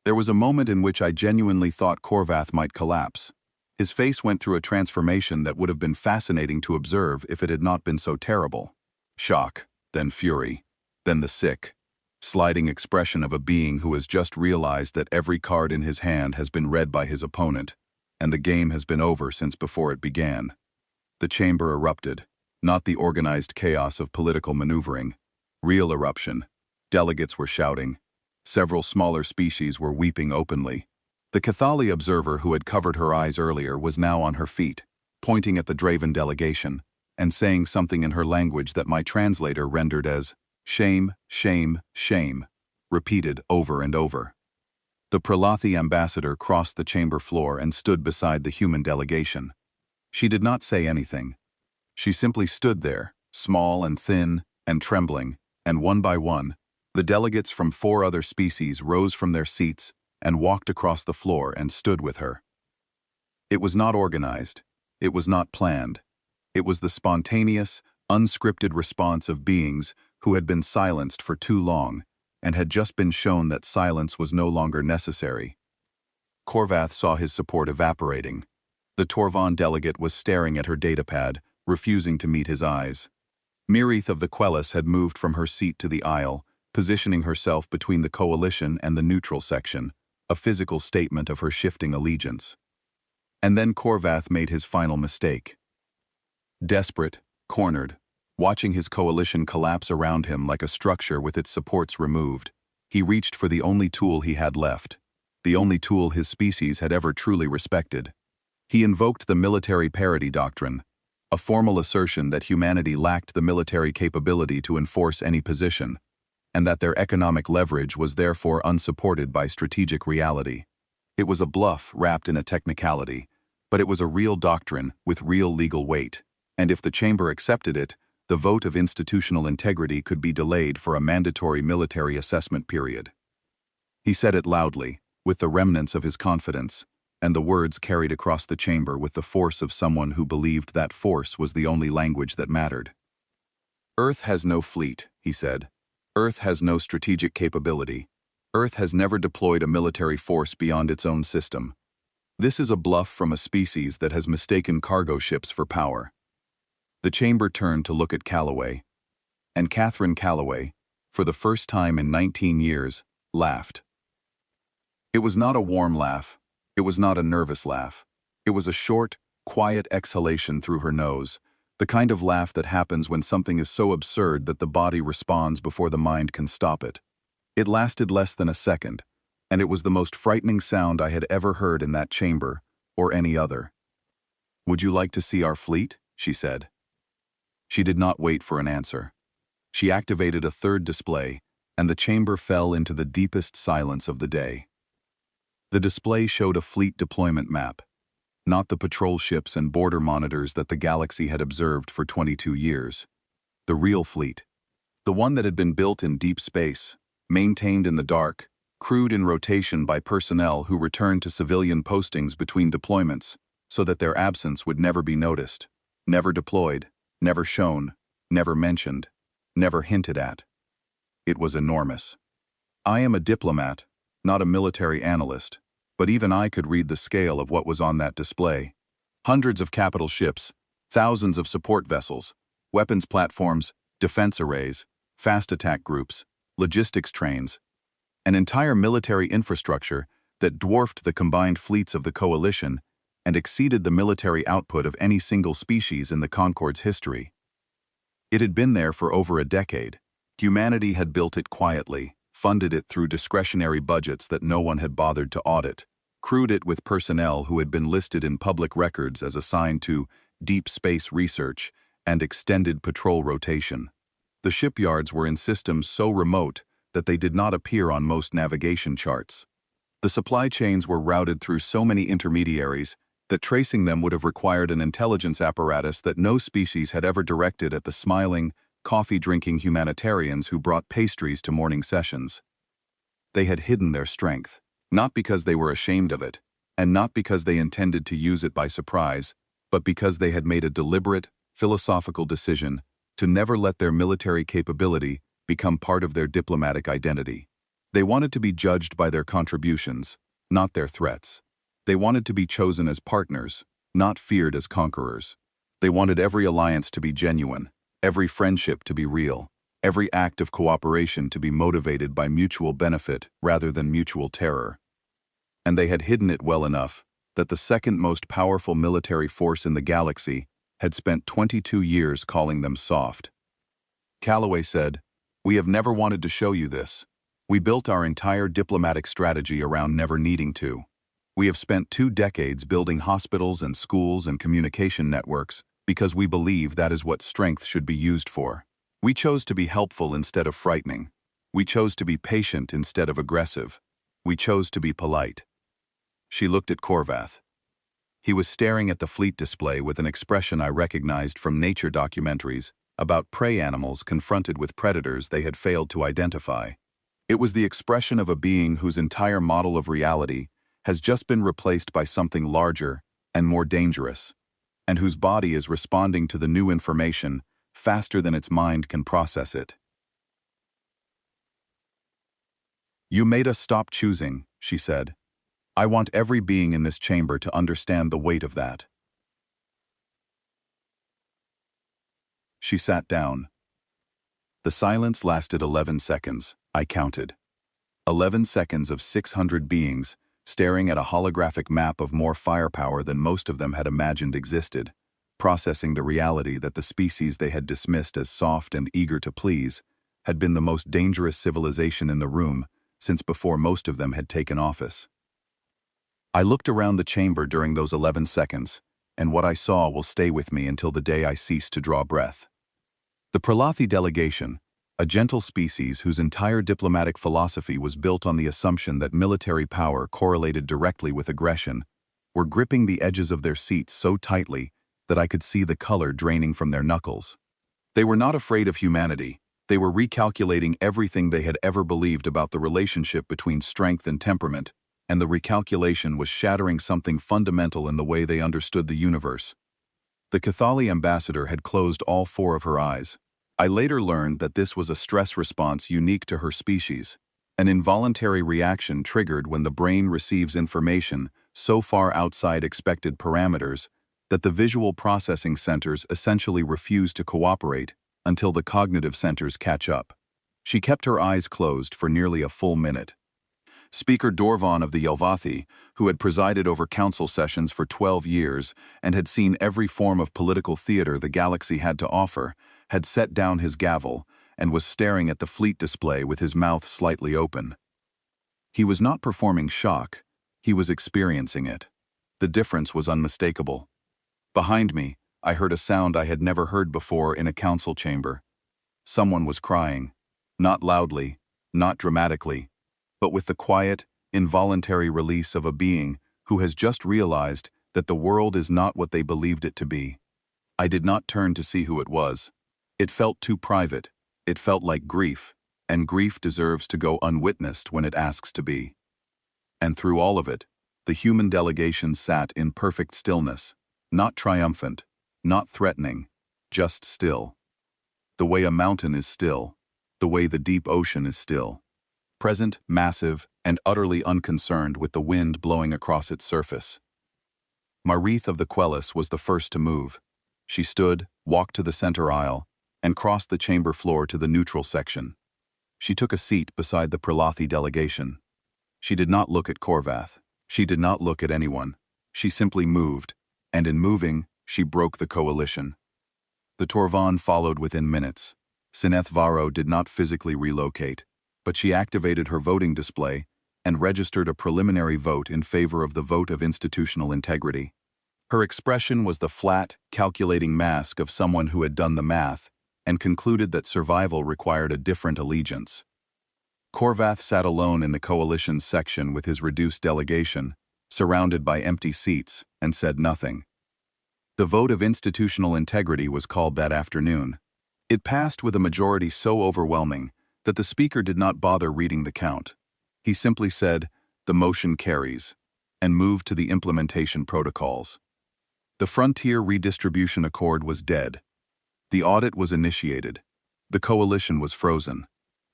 There was a moment in which I genuinely thought Korvath might collapse. His face went through a transformation that would have been fascinating to observe if it had not been so terrible. Shock, then fury, then the sick, sliding expression of a being who has just realized that every card in his hand has been read by his opponent, and the game has been over since before it began. The chamber erupted, not the organized chaos of political maneuvering. Real eruption. Delegates were shouting. Several smaller species were weeping openly. The Cathali observer who had covered her eyes earlier was now on her feet, pointing at the Draven delegation, and saying something in her language that my translator rendered as, "Shame, shame, shame," repeated over and over. The Pralathi ambassador crossed the chamber floor and stood beside the human delegation. She did not say anything. She simply stood there, small and thin and trembling, and one by one, the delegates from 4 other species rose from their seats and walked across the floor and stood with her. It was not organized. It was not planned. It was the spontaneous, unscripted response of beings who had been silenced for too long and had just been shown that silence was no longer necessary. Korvath saw his support evaporating. The Torvon delegate was staring at her datapad, refusing to meet his eyes. Mirith of the Quellis had moved from her seat to the aisle, positioning herself between the coalition and the neutral section, a physical statement of her shifting allegiance. And then Korvath made his final mistake. Desperate, cornered, watching his coalition collapse around him like a structure with its supports removed, he reached for the only tool he had left, the only tool his species had ever truly respected. He invoked the military parity doctrine, a formal assertion that humanity lacked the military capability to enforce any position, and that their economic leverage was therefore unsupported by strategic reality. It was a bluff wrapped in a technicality, but it was a real doctrine with real legal weight, and if the chamber accepted it, the vote of institutional integrity could be delayed for a mandatory military assessment period. He said it loudly, with the remnants of his confidence, and the words carried across the chamber with the force of someone who believed that force was the only language that mattered. Earth has no fleet, he said. Earth has no strategic capability. Earth has never deployed a military force beyond its own system. This is a bluff from a species that has mistaken cargo ships for power. The chamber turned to look at Calloway, and Catherine Calloway, for the first time in 19 years, laughed. It was not a warm laugh. It was not a nervous laugh. It was a short, quiet exhalation through her nose, the kind of laugh that happens when something is so absurd that the body responds before the mind can stop it. It lasted less than a second, and it was the most frightening sound I had ever heard in that chamber, or any other. "Would you like to see our fleet?" she said. She did not wait for an answer. She activated a third display, and the chamber fell into the deepest silence of the day. The display showed a fleet deployment map, not the patrol ships and border monitors that the galaxy had observed for 22 years. The real fleet. The one that had been built in deep space, maintained in the dark, crewed in rotation by personnel who returned to civilian postings between deployments, so that their absence would never be noticed, never deployed, never shown, never mentioned, never hinted at. It was enormous. I am a diplomat, not a military analyst, but even I could read the scale of what was on that display. Hundreds of capital ships, thousands of support vessels, weapons platforms, defense arrays, fast attack groups, logistics trains, an entire military infrastructure that dwarfed the combined fleets of the coalition and exceeded the military output of any single species in the Concord's history. It had been there for over a decade. Humanity had built it quietly, funded it through discretionary budgets that no one had bothered to audit, crewed it with personnel who had been listed in public records as assigned to deep space research and extended patrol rotation. The shipyards were in systems so remote that they did not appear on most navigation charts. The supply chains were routed through so many intermediaries that tracing them would have required an intelligence apparatus that no species had ever directed at the smiling, coffee-drinking humanitarians who brought pastries to morning sessions. They had hidden their strength, not because they were ashamed of it, and not because they intended to use it by surprise, but because they had made a deliberate, philosophical decision to never let their military capability become part of their diplomatic identity. They wanted to be judged by their contributions, not their threats. They wanted to be chosen as partners, not feared as conquerors. They wanted every alliance to be genuine, every friendship to be real, every act of cooperation to be motivated by mutual benefit rather than mutual terror. And they had hidden it well enough that the second most powerful military force in the galaxy had spent 22 years calling them soft. Calloway said, "We have never wanted to show you this. We built our entire diplomatic strategy around never needing to. We have spent 2 decades building hospitals and schools and communication networks because we believe that is what strength should be used for. We chose to be helpful instead of frightening. We chose to be patient instead of aggressive. We chose to be polite." She looked at Korvath. He was staring at the fleet display with an expression I recognized from nature documentaries about prey animals confronted with predators they had failed to identify. It was the expression of a being whose entire model of reality has just been replaced by something larger and more dangerous, and whose body is responding to the new information faster than its mind can process it. "You made us stop choosing," she said. "I want every being in this chamber to understand the weight of that." She sat down. The silence lasted 11 seconds, I counted. 11 seconds of 600 beings, staring at a holographic map of more firepower than most of them had imagined existed, processing the reality that the species they had dismissed as soft and eager to please had been the most dangerous civilization in the room since before most of them had taken office. I looked around the chamber during those 11 seconds, and what I saw will stay with me until the day I cease to draw breath. The Pralathi delegation, a gentle species whose entire diplomatic philosophy was built on the assumption that military power correlated directly with aggression, were gripping the edges of their seats so tightly that I could see the color draining from their knuckles. They were not afraid of humanity. They were recalculating everything they had ever believed about the relationship between strength and temperament, and the recalculation was shattering something fundamental in the way they understood the universe. The Cathali ambassador had closed all 4 of her eyes. I later learned that this was a stress response unique to her species, an involuntary reaction triggered when the brain receives information so far outside expected parameters that the visual processing centers essentially refuse to cooperate until the cognitive centers catch up. She kept her eyes closed for nearly a full minute. Speaker Dorvan of the Yelvathi, who had presided over council sessions for 12 years and had seen every form of political theater the galaxy had to offer, had set down his gavel and was staring at the fleet display with his mouth slightly open. He was not performing shock, he was experiencing it. The difference was unmistakable. Behind me, I heard a sound I had never heard before in a council chamber. Someone was crying. Not loudly, not dramatically, but with the quiet, involuntary release of a being who has just realized that the world is not what they believed it to be. I did not turn to see who it was. It felt too private. It felt like grief, and grief deserves to go unwitnessed when it asks to be. And through all of it, the human delegation sat in perfect stillness, not triumphant, not threatening, just still. The way a mountain is still, the way the deep ocean is still. Present, massive, and utterly unconcerned with the wind blowing across its surface. Marith of the Quellis was the first to move. She stood, walked to the center aisle, and crossed the chamber floor to the neutral section. She took a seat beside the Pralathi delegation. She did not look at Korvath. She did not look at anyone. She simply moved, and in moving, she broke the coalition. The Torvan followed within minutes. Sineth Varro did not physically relocate, but she activated her voting display and registered a preliminary vote in favor of the vote of institutional integrity. Her expression was the flat, calculating mask of someone who had done the math and concluded that survival required a different allegiance. Korvath sat alone in the coalition's section with his reduced delegation, surrounded by empty seats, and said nothing. The vote of institutional integrity was called that afternoon. It passed with a majority so overwhelming that the speaker did not bother reading the count. He simply said, "The motion carries," and moved to the implementation protocols. The Frontier Redistribution Accord was dead. The audit was initiated. The coalition was frozen.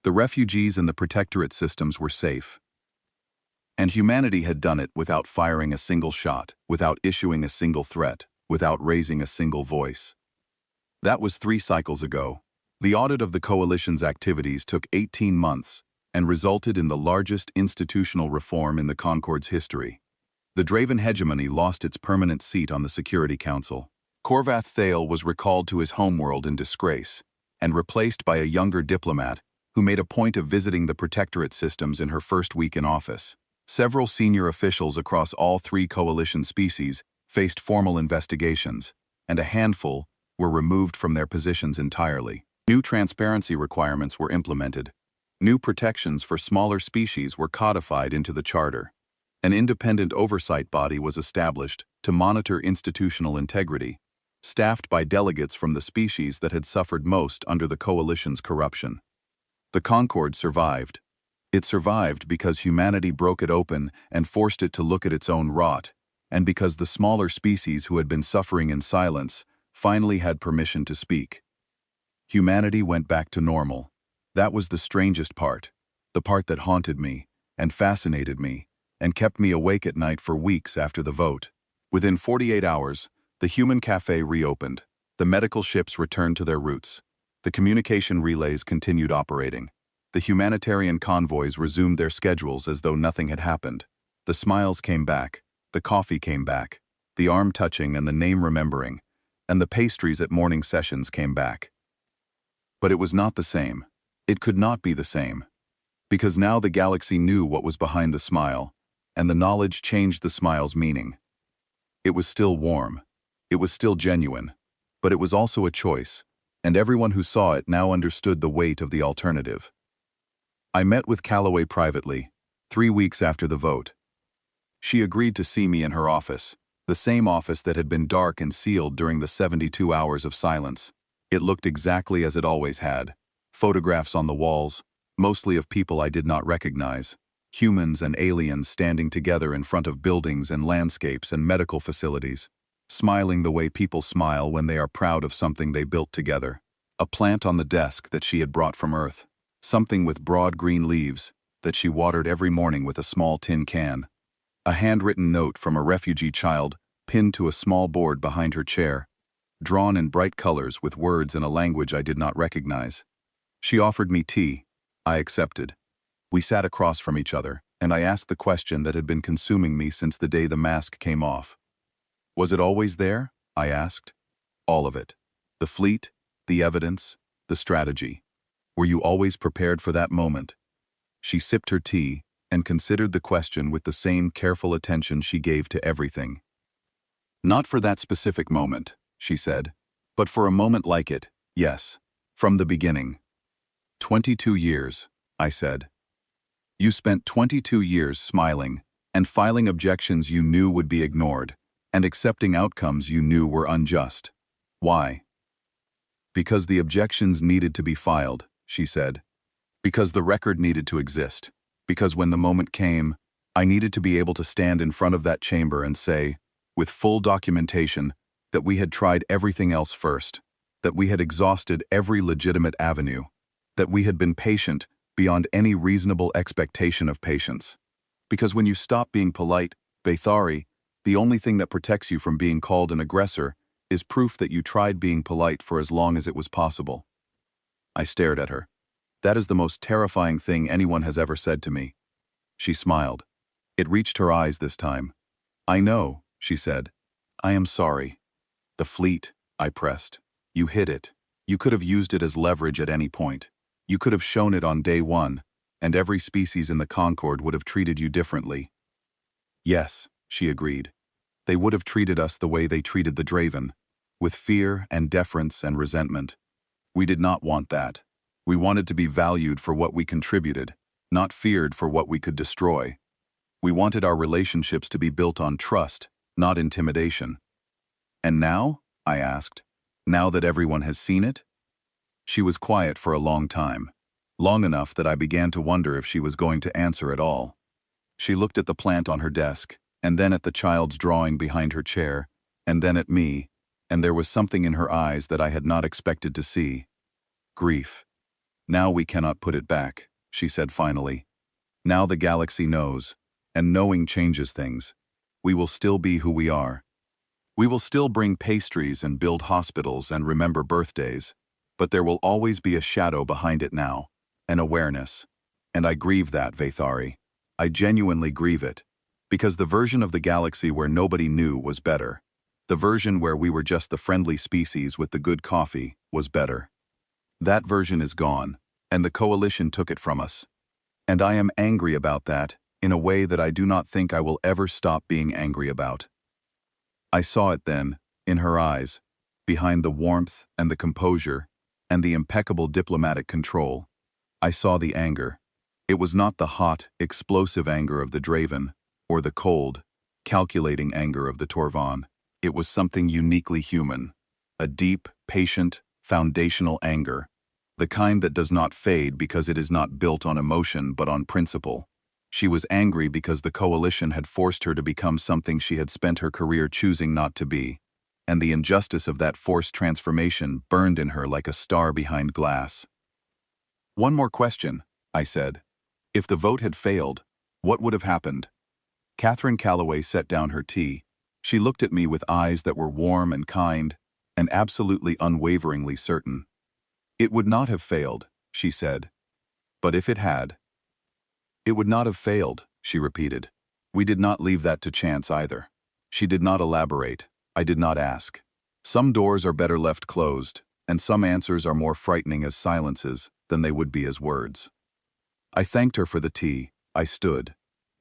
The refugees and the protectorate systems were safe. And humanity had done it without firing a single shot, without issuing a single threat, without raising a single voice. That was 3 cycles ago. The audit of the coalition's activities took 18 months and resulted in the largest institutional reform in the Concord's history. The Draven hegemony lost its permanent seat on the Security Council. Korvath Thale was recalled to his homeworld in disgrace and replaced by a younger diplomat who made a point of visiting the protectorate systems in her first week in office. Several senior officials across all 3 coalition species faced formal investigations, and a handful were removed from their positions entirely. New transparency requirements were implemented. New protections for smaller species were codified into the charter. An independent oversight body was established to monitor institutional integrity, staffed by delegates from the species that had suffered most under the coalition's corruption. The Concord survived. It survived because humanity broke it open and forced it to look at its own rot, and because the smaller species who had been suffering in silence finally had permission to speak. Humanity went back to normal. That was the strangest part, the part that haunted me, and fascinated me, and kept me awake at night for weeks after the vote. Within 48 hours, the human cafe reopened. The medical ships returned to their routes. The communication relays continued operating. The humanitarian convoys resumed their schedules as though nothing had happened. The smiles came back, the coffee came back, the arm touching and the name remembering, and the pastries at morning sessions came back. But it was not the same. It could not be the same. Because now the galaxy knew what was behind the smile, and the knowledge changed the smile's meaning. It was still warm. It was still genuine. But it was also a choice, and everyone who saw it now understood the weight of the alternative. I met with Calloway privately, 3 weeks after the vote. She agreed to see me in her office, the same office that had been dark and sealed during the 72 hours of silence. It looked exactly as it always had. Photographs on the walls, mostly of people I did not recognize. Humans and aliens standing together in front of buildings and landscapes and medical facilities, smiling the way people smile when they are proud of something they built together. A plant on the desk that she had brought from Earth. Something with broad green leaves that she watered every morning with a small tin can. A handwritten note from a refugee child pinned to a small board behind her chair, drawn in bright colors with words in a language I did not recognize. She offered me tea. I accepted. We sat across from each other, and I asked the question that had been consuming me since the day the mask came off. Was it always there? I asked. All of it. The fleet, the evidence, the strategy. Were you always prepared for that moment? She sipped her tea and considered the question with the same careful attention she gave to everything. Not for that specific moment, she said, but for a moment like it, yes, from the beginning. 22 years, I said. You spent 22 years smiling and filing objections you knew would be ignored and accepting outcomes you knew were unjust. Why? Because the objections needed to be filed, she said. Because the record needed to exist. Because when the moment came, I needed to be able to stand in front of that chamber and say, with full documentation, that we had tried everything else first, that we had exhausted every legitimate avenue, that we had been patient beyond any reasonable expectation of patience. Because when you stop being polite, Bathari, the only thing that protects you from being called an aggressor is proof that you tried being polite for as long as it was possible. I stared at her. That is the most terrifying thing anyone has ever said to me. She smiled. It reached her eyes this time. I know, she said. I am sorry. The fleet, I pressed. You hid it. You could have used it as leverage at any point. You could have shown it on day one, and every species in the Concord would have treated you differently. Yes, she agreed. They would have treated us the way they treated the Draven, with fear and deference and resentment. We did not want that. We wanted to be valued for what we contributed, not feared for what we could destroy. We wanted our relationships to be built on trust, not intimidation. And now? I asked. Now that everyone has seen it? She was quiet for a long time, long enough that I began to wonder if she was going to answer at all. She looked at the plant on her desk, and then at the child's drawing behind her chair, and then at me, and there was something in her eyes that I had not expected to see. Grief. Now we cannot put it back, she said finally. Now the galaxy knows, and knowing changes things. We will still be who we are. We will still bring pastries and build hospitals and remember birthdays, but there will always be a shadow behind it now, an awareness. And I grieve that, Vathari. I genuinely grieve it, because the version of the galaxy where nobody knew was better. The version where we were just the friendly species with the good coffee was better. That version is gone, and the coalition took it from us. And I am angry about that, in a way that I do not think I will ever stop being angry about. I saw it then, in her eyes, behind the warmth and the composure, and the impeccable diplomatic control. I saw the anger. It was not the hot, explosive anger of the Draven, or the cold, calculating anger of the Torvan. It was something uniquely human, a deep, patient, foundational anger, the kind that does not fade because it is not built on emotion but on principle. She was angry because the coalition had forced her to become something she had spent her career choosing not to be. and the injustice of that forced transformation burned in her like a star behind glass. "One more question," I said. "If the vote had failed, what would have happened?" Catherine Calloway set down her tea. She looked at me with eyes that were warm and kind, and absolutely unwaveringly certain. "It would not have failed," she said. "But if it had—" "It would not have failed," she repeated. "We did not leave that to chance either." She did not elaborate. I did not ask. Some doors are better left closed, and some answers are more frightening as silences than they would be as words. I thanked her for the tea. I stood.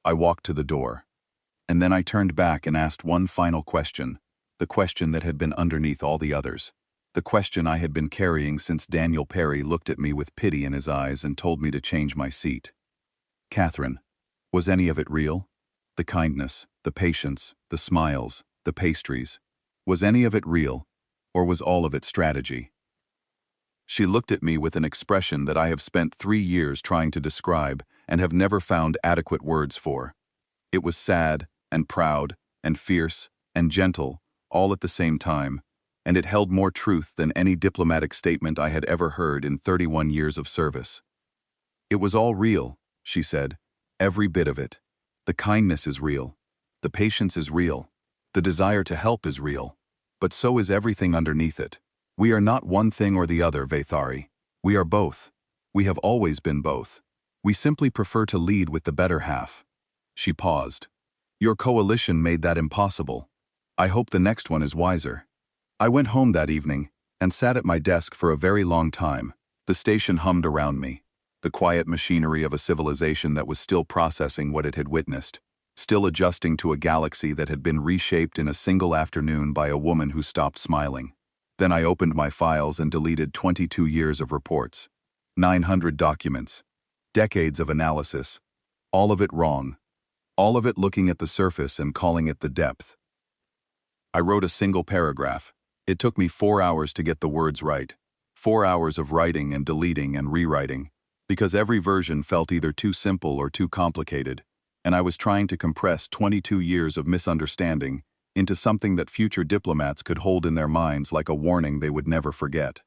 I walked to the door. And then I turned back and asked one final question, the question that had been underneath all the others, the question I had been carrying since Daniel Perry looked at me with pity in his eyes and told me to change my seat. "Catherine, was any of it real? The kindness, the patience, the smiles, the pastries. Was any of it real, or was all of it strategy?" She looked at me with an expression that I have spent 3 years trying to describe and have never found adequate words for. It was sad and proud and fierce and gentle all at the same time, and it held more truth than any diplomatic statement I had ever heard in 31 years of service. "It was all real," she said. "Every bit of it. The kindness is real. The patience is real. The desire to help is real. But so is everything underneath it. We are not one thing or the other, Vathari. We are both. We have always been both. We simply prefer to lead with the better half." She paused. "Your coalition made that impossible. I hope the next one is wiser." I went home that evening and sat at my desk for a very long time. The station hummed around me, the quiet machinery of a civilization that was still processing what it had witnessed, still adjusting to a galaxy that had been reshaped in a single afternoon by a woman who stopped smiling. Then I opened my files and deleted 22 years of reports, 900 documents, decades of analysis, all of it wrong, all of it looking at the surface and calling it the depth. I wrote a single paragraph. It took me 4 hours to get the words right, 4 hours of writing and deleting and rewriting, because every version felt either too simple or too complicated, and I was trying to compress 22 years of misunderstanding into something that future diplomats could hold in their minds like a warning they would never forget.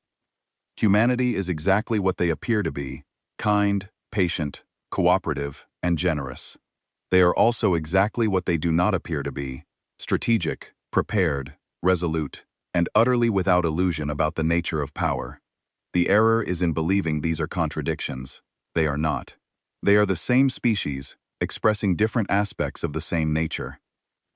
Humanity is exactly what they appear to be: kind, patient, cooperative, and generous. They are also exactly what they do not appear to be: strategic, prepared, resolute, and utterly without illusion about the nature of power. The error is in believing these are contradictions. They are not. They are the same species, expressing different aspects of the same nature.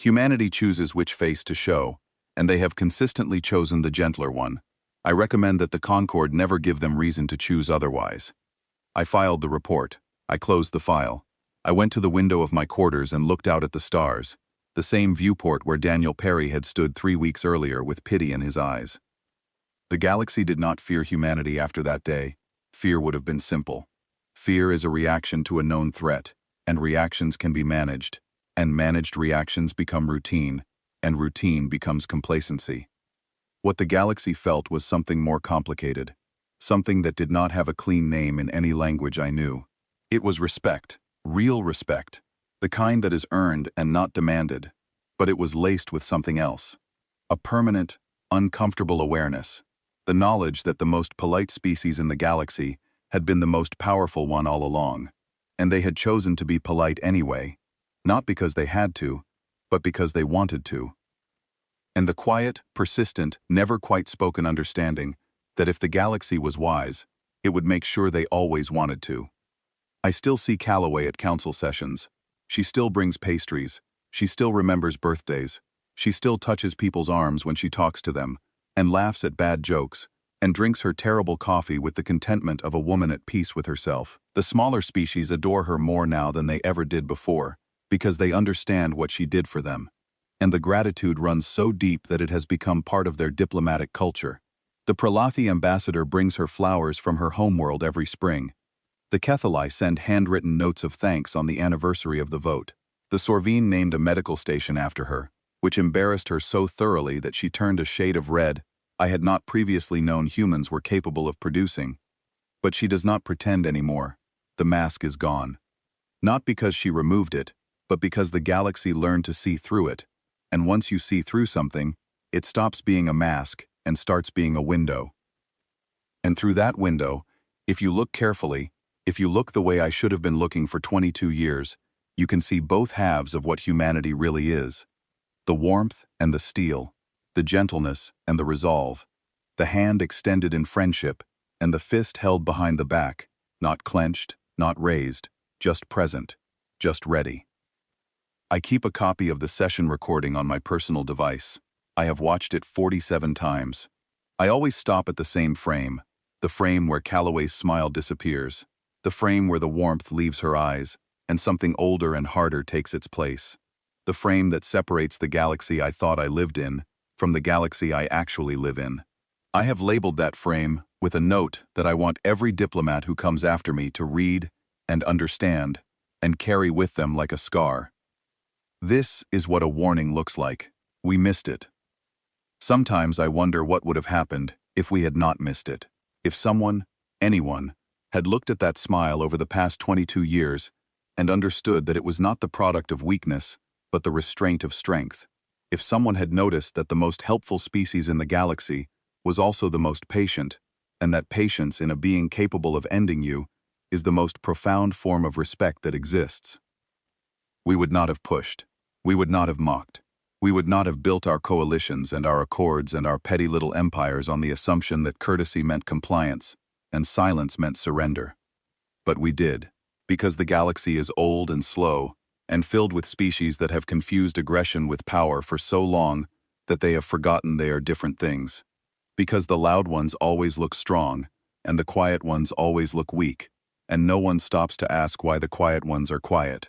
Humanity chooses which face to show, and they have consistently chosen the gentler one. I recommend that the Concord never give them reason to choose otherwise. I filed the report. I closed the file. I went to the window of my quarters and looked out at the stars, the same viewport where Daniel Perry had stood 3 weeks earlier with pity in his eyes. The galaxy did not fear humanity after that day. Fear would have been simple. Fear is a reaction to a known threat, and reactions can be managed, and managed reactions become routine, and routine becomes complacency. What the galaxy felt was something more complicated, something that did not have a clean name in any language I knew. It was respect, real respect, the kind that is earned and not demanded, but it was laced with something else. A permanent, uncomfortable awareness, the knowledge that the most polite species in the galaxy had been the most powerful one all along, and they had chosen to be polite anyway, not because they had to, but because they wanted to. And the quiet, persistent, never quite spoken understanding that if the galaxy was wise, it would make sure they always wanted to. I still see Calloway at council sessions. She still brings pastries. She still remembers birthdays. She still touches people's arms when she talks to them, and laughs at bad jokes, and drinks her terrible coffee with the contentment of a woman at peace with herself. The smaller species adore her more now than they ever did before, because they understand what she did for them. And the gratitude runs so deep that it has become part of their diplomatic culture. The Pralathi ambassador brings her flowers from her homeworld every spring. The Kethali send handwritten notes of thanks on the anniversary of the vote. The Sorvine named a medical station after her, which embarrassed her so thoroughly that she turned a shade of red I had not previously known humans were capable of producing. But she does not pretend anymore. The mask is gone. Not because she removed it, but because the galaxy learned to see through it. And once you see through something, it stops being a mask and starts being a window. And through that window, if you look carefully, if you look the way I should have been looking for 22 years, you can see both halves of what humanity really is. The warmth and the steel, the gentleness and the resolve, the hand extended in friendship, and the fist held behind the back, not clenched, not raised, just present, just ready. I keep a copy of the session recording on my personal device. I have watched it 47 times. I always stop at the same frame, the frame where Calloway's smile disappears, the frame where the warmth leaves her eyes, and something older and harder takes its place. The frame that separates the galaxy I thought I lived in from the galaxy I actually live in. I have labeled that frame with a note that I want every diplomat who comes after me to read and understand and carry with them like a scar. This is what a warning looks like. We missed it. Sometimes I wonder what would have happened if we had not missed it. If someone, anyone, had looked at that smile over the past 22 years and understood that it was not the product of weakness, but the restraint of strength. If someone had noticed that the most helpful species in the galaxy was also the most patient, and that patience in a being capable of ending you is the most profound form of respect that exists. We would not have pushed. We would not have mocked. We would not have built our coalitions and our accords and our petty little empires on the assumption that courtesy meant compliance and silence meant surrender. But we did, because the galaxy is old and slow and filled with species that have confused aggression with power for so long that they have forgotten they are different things. Because the loud ones always look strong and the quiet ones always look weak, and no one stops to ask why the quiet ones are quiet.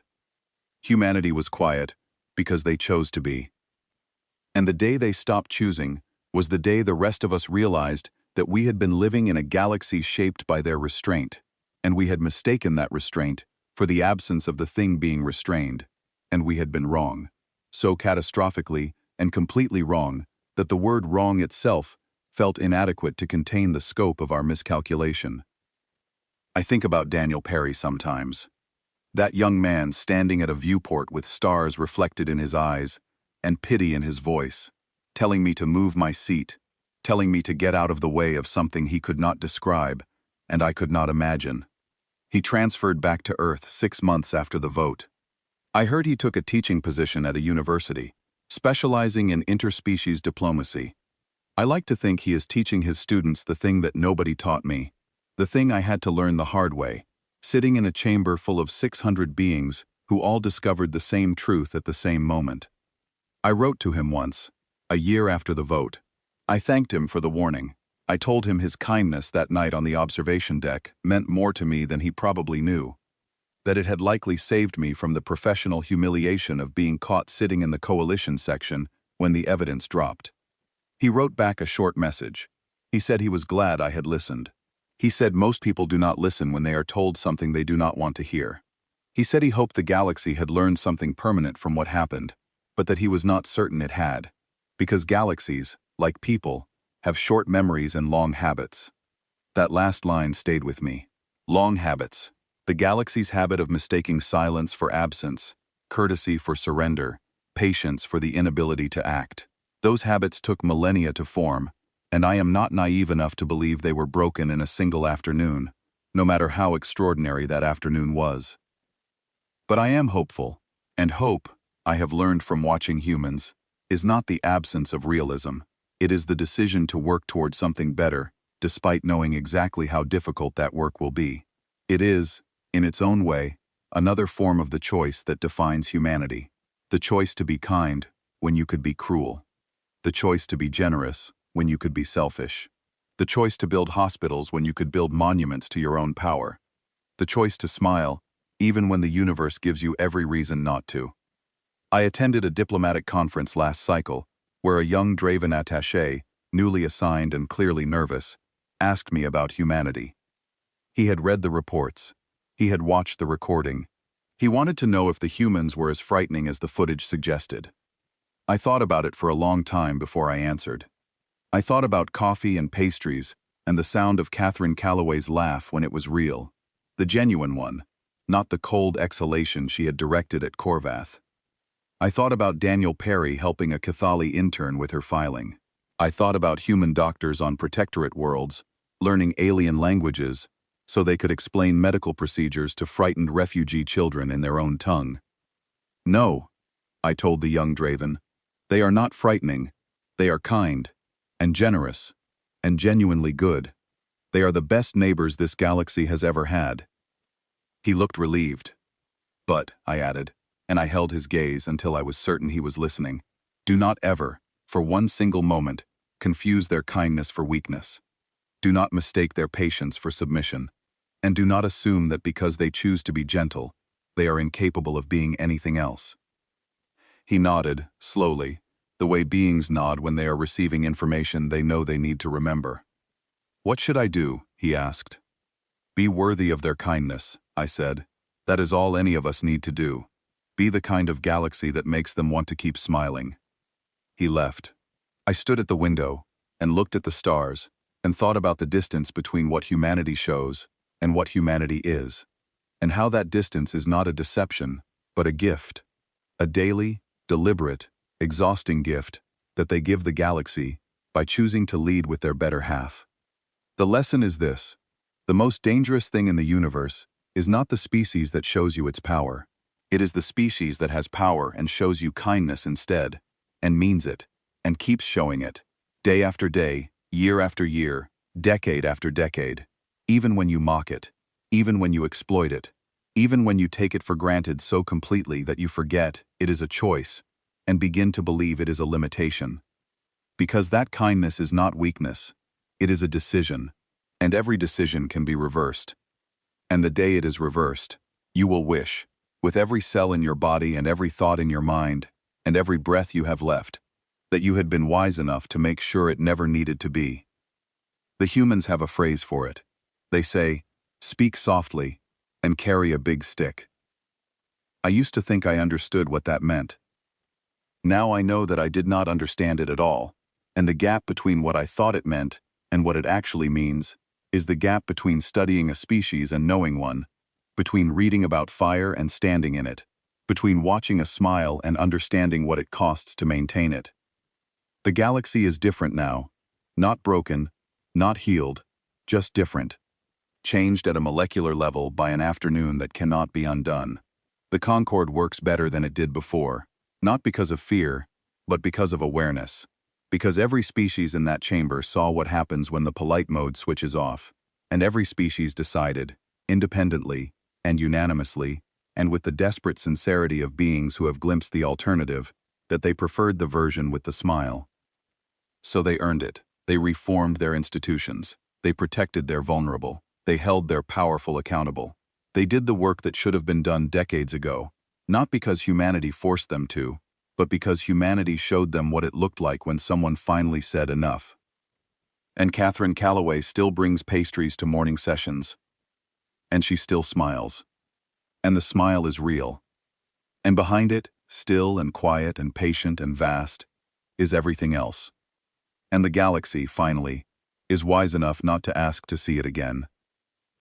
Humanity was quiet because they chose to be. And the day they stopped choosing was the day the rest of us realized that we had been living in a galaxy shaped by their restraint, and we had mistaken that restraint for the absence of the thing being restrained, and we had been wrong, so catastrophically and completely wrong that the word wrong itself felt inadequate to contain the scope of our miscalculation. I think about Daniel Perry sometimes. That young man standing at a viewport with stars reflected in his eyes and pity in his voice, telling me to move my seat, telling me to get out of the way of something he could not describe and I could not imagine. He transferred back to Earth 6 months after the vote. I heard he took a teaching position at a university, specializing in interspecies diplomacy. I like to think he is teaching his students the thing that nobody taught me, the thing I had to learn the hard way, sitting in a chamber full of 600 beings who all discovered the same truth at the same moment. I wrote to him once, a year after the vote. I thanked him for the warning. I told him his kindness that night on the observation deck meant more to me than he probably knew, that it had likely saved me from the professional humiliation of being caught sitting in the coalition section when the evidence dropped. He wrote back a short message. He said he was glad I had listened. He said most people do not listen when they are told something they do not want to hear. He said he hoped the galaxy had learned something permanent from what happened, but that he was not certain it had, because galaxies, like people, have short memories and long habits. That last line stayed with me. Long habits. The galaxy's habit of mistaking silence for absence, courtesy for surrender, patience for the inability to act. Those habits took millennia to form, and I am not naive enough to believe they were broken in a single afternoon, no matter how extraordinary that afternoon was. But I am hopeful, and hope, I have learned from watching humans, is not the absence of realism. It is the decision to work toward something better, despite knowing exactly how difficult that work will be. It is, in its own way, another form of the choice that defines humanity. The choice to be kind when you could be cruel. The choice to be generous when you could be selfish. The choice to build hospitals when you could build monuments to your own power. The choice to smile, even when the universe gives you every reason not to. I attended a diplomatic conference last cycle, where a young Draven attaché, newly assigned and clearly nervous, asked me about humanity. He had read the reports. He had watched the recording. He wanted to know if the humans were as frightening as the footage suggested. I thought about it for a long time before I answered. I thought about coffee and pastries and the sound of Catherine Calloway's laugh when it was real, the genuine one, not the cold exhalation she had directed at Corvath. I thought about Daniel Perry helping a Cathali intern with her filing. I thought about human doctors on protectorate worlds, learning alien languages, so they could explain medical procedures to frightened refugee children in their own tongue. No, I told the young Draven. They are not frightening. They are kind, and generous, and genuinely good. They are the best neighbors this galaxy has ever had. He looked relieved. But, I added, and I held his gaze until I was certain he was listening, do not ever, for one single moment, confuse their kindness for weakness. Do not mistake their patience for submission. And do not assume that because they choose to be gentle, they are incapable of being anything else. He nodded, slowly, the way beings nod when they are receiving information they know they need to remember. What should I do? He asked. Be worthy of their kindness, I said. That is all any of us need to do. Be the kind of galaxy that makes them want to keep smiling. He left. I stood at the window and looked at the stars and thought about the distance between what humanity shows and what humanity is, and how that distance is not a deception, but a gift. A daily, deliberate, exhausting gift that they give the galaxy by choosing to lead with their better half. The lesson is this: the most dangerous thing in the universe is not the species that shows you its power. It is the species that has power and shows you kindness instead, and means it, and keeps showing it, day after day, year after year, decade after decade, even when you mock it, even when you exploit it, even when you take it for granted so completely that you forget it is a choice and begin to believe it is a limitation. Because that kindness is not weakness, it is a decision, and every decision can be reversed. And the day it is reversed, you will wish, with every cell in your body and every thought in your mind, and every breath you have left, that you had been wise enough to make sure it never needed to be. The humans have a phrase for it. They say, speak softly, and carry a big stick. I used to think I understood what that meant. Now I know that I did not understand it at all, and the gap between what I thought it meant and what it actually means is the gap between studying a species and knowing one, between reading about fire and standing in it, between watching a smile and understanding what it costs to maintain it. The galaxy is different now, not broken, not healed, just different, changed at a molecular level by an afternoon that cannot be undone. The Concord works better than it did before, not because of fear, but because of awareness. Because every species in that chamber saw what happens when the polite mode switches off, and every species decided, independently and unanimously, and with the desperate sincerity of beings who have glimpsed the alternative, that they preferred the version with the smile. So they earned it. They reformed their institutions. They protected their vulnerable. They held their powerful accountable. They did the work that should have been done decades ago, not because humanity forced them to, but because humanity showed them what it looked like when someone finally said enough. And Catherine Calloway still brings pastries to morning sessions. And she still smiles. And the smile is real. And behind it, still and quiet and patient and vast, is everything else. And the galaxy, finally, is wise enough not to ask to see it again.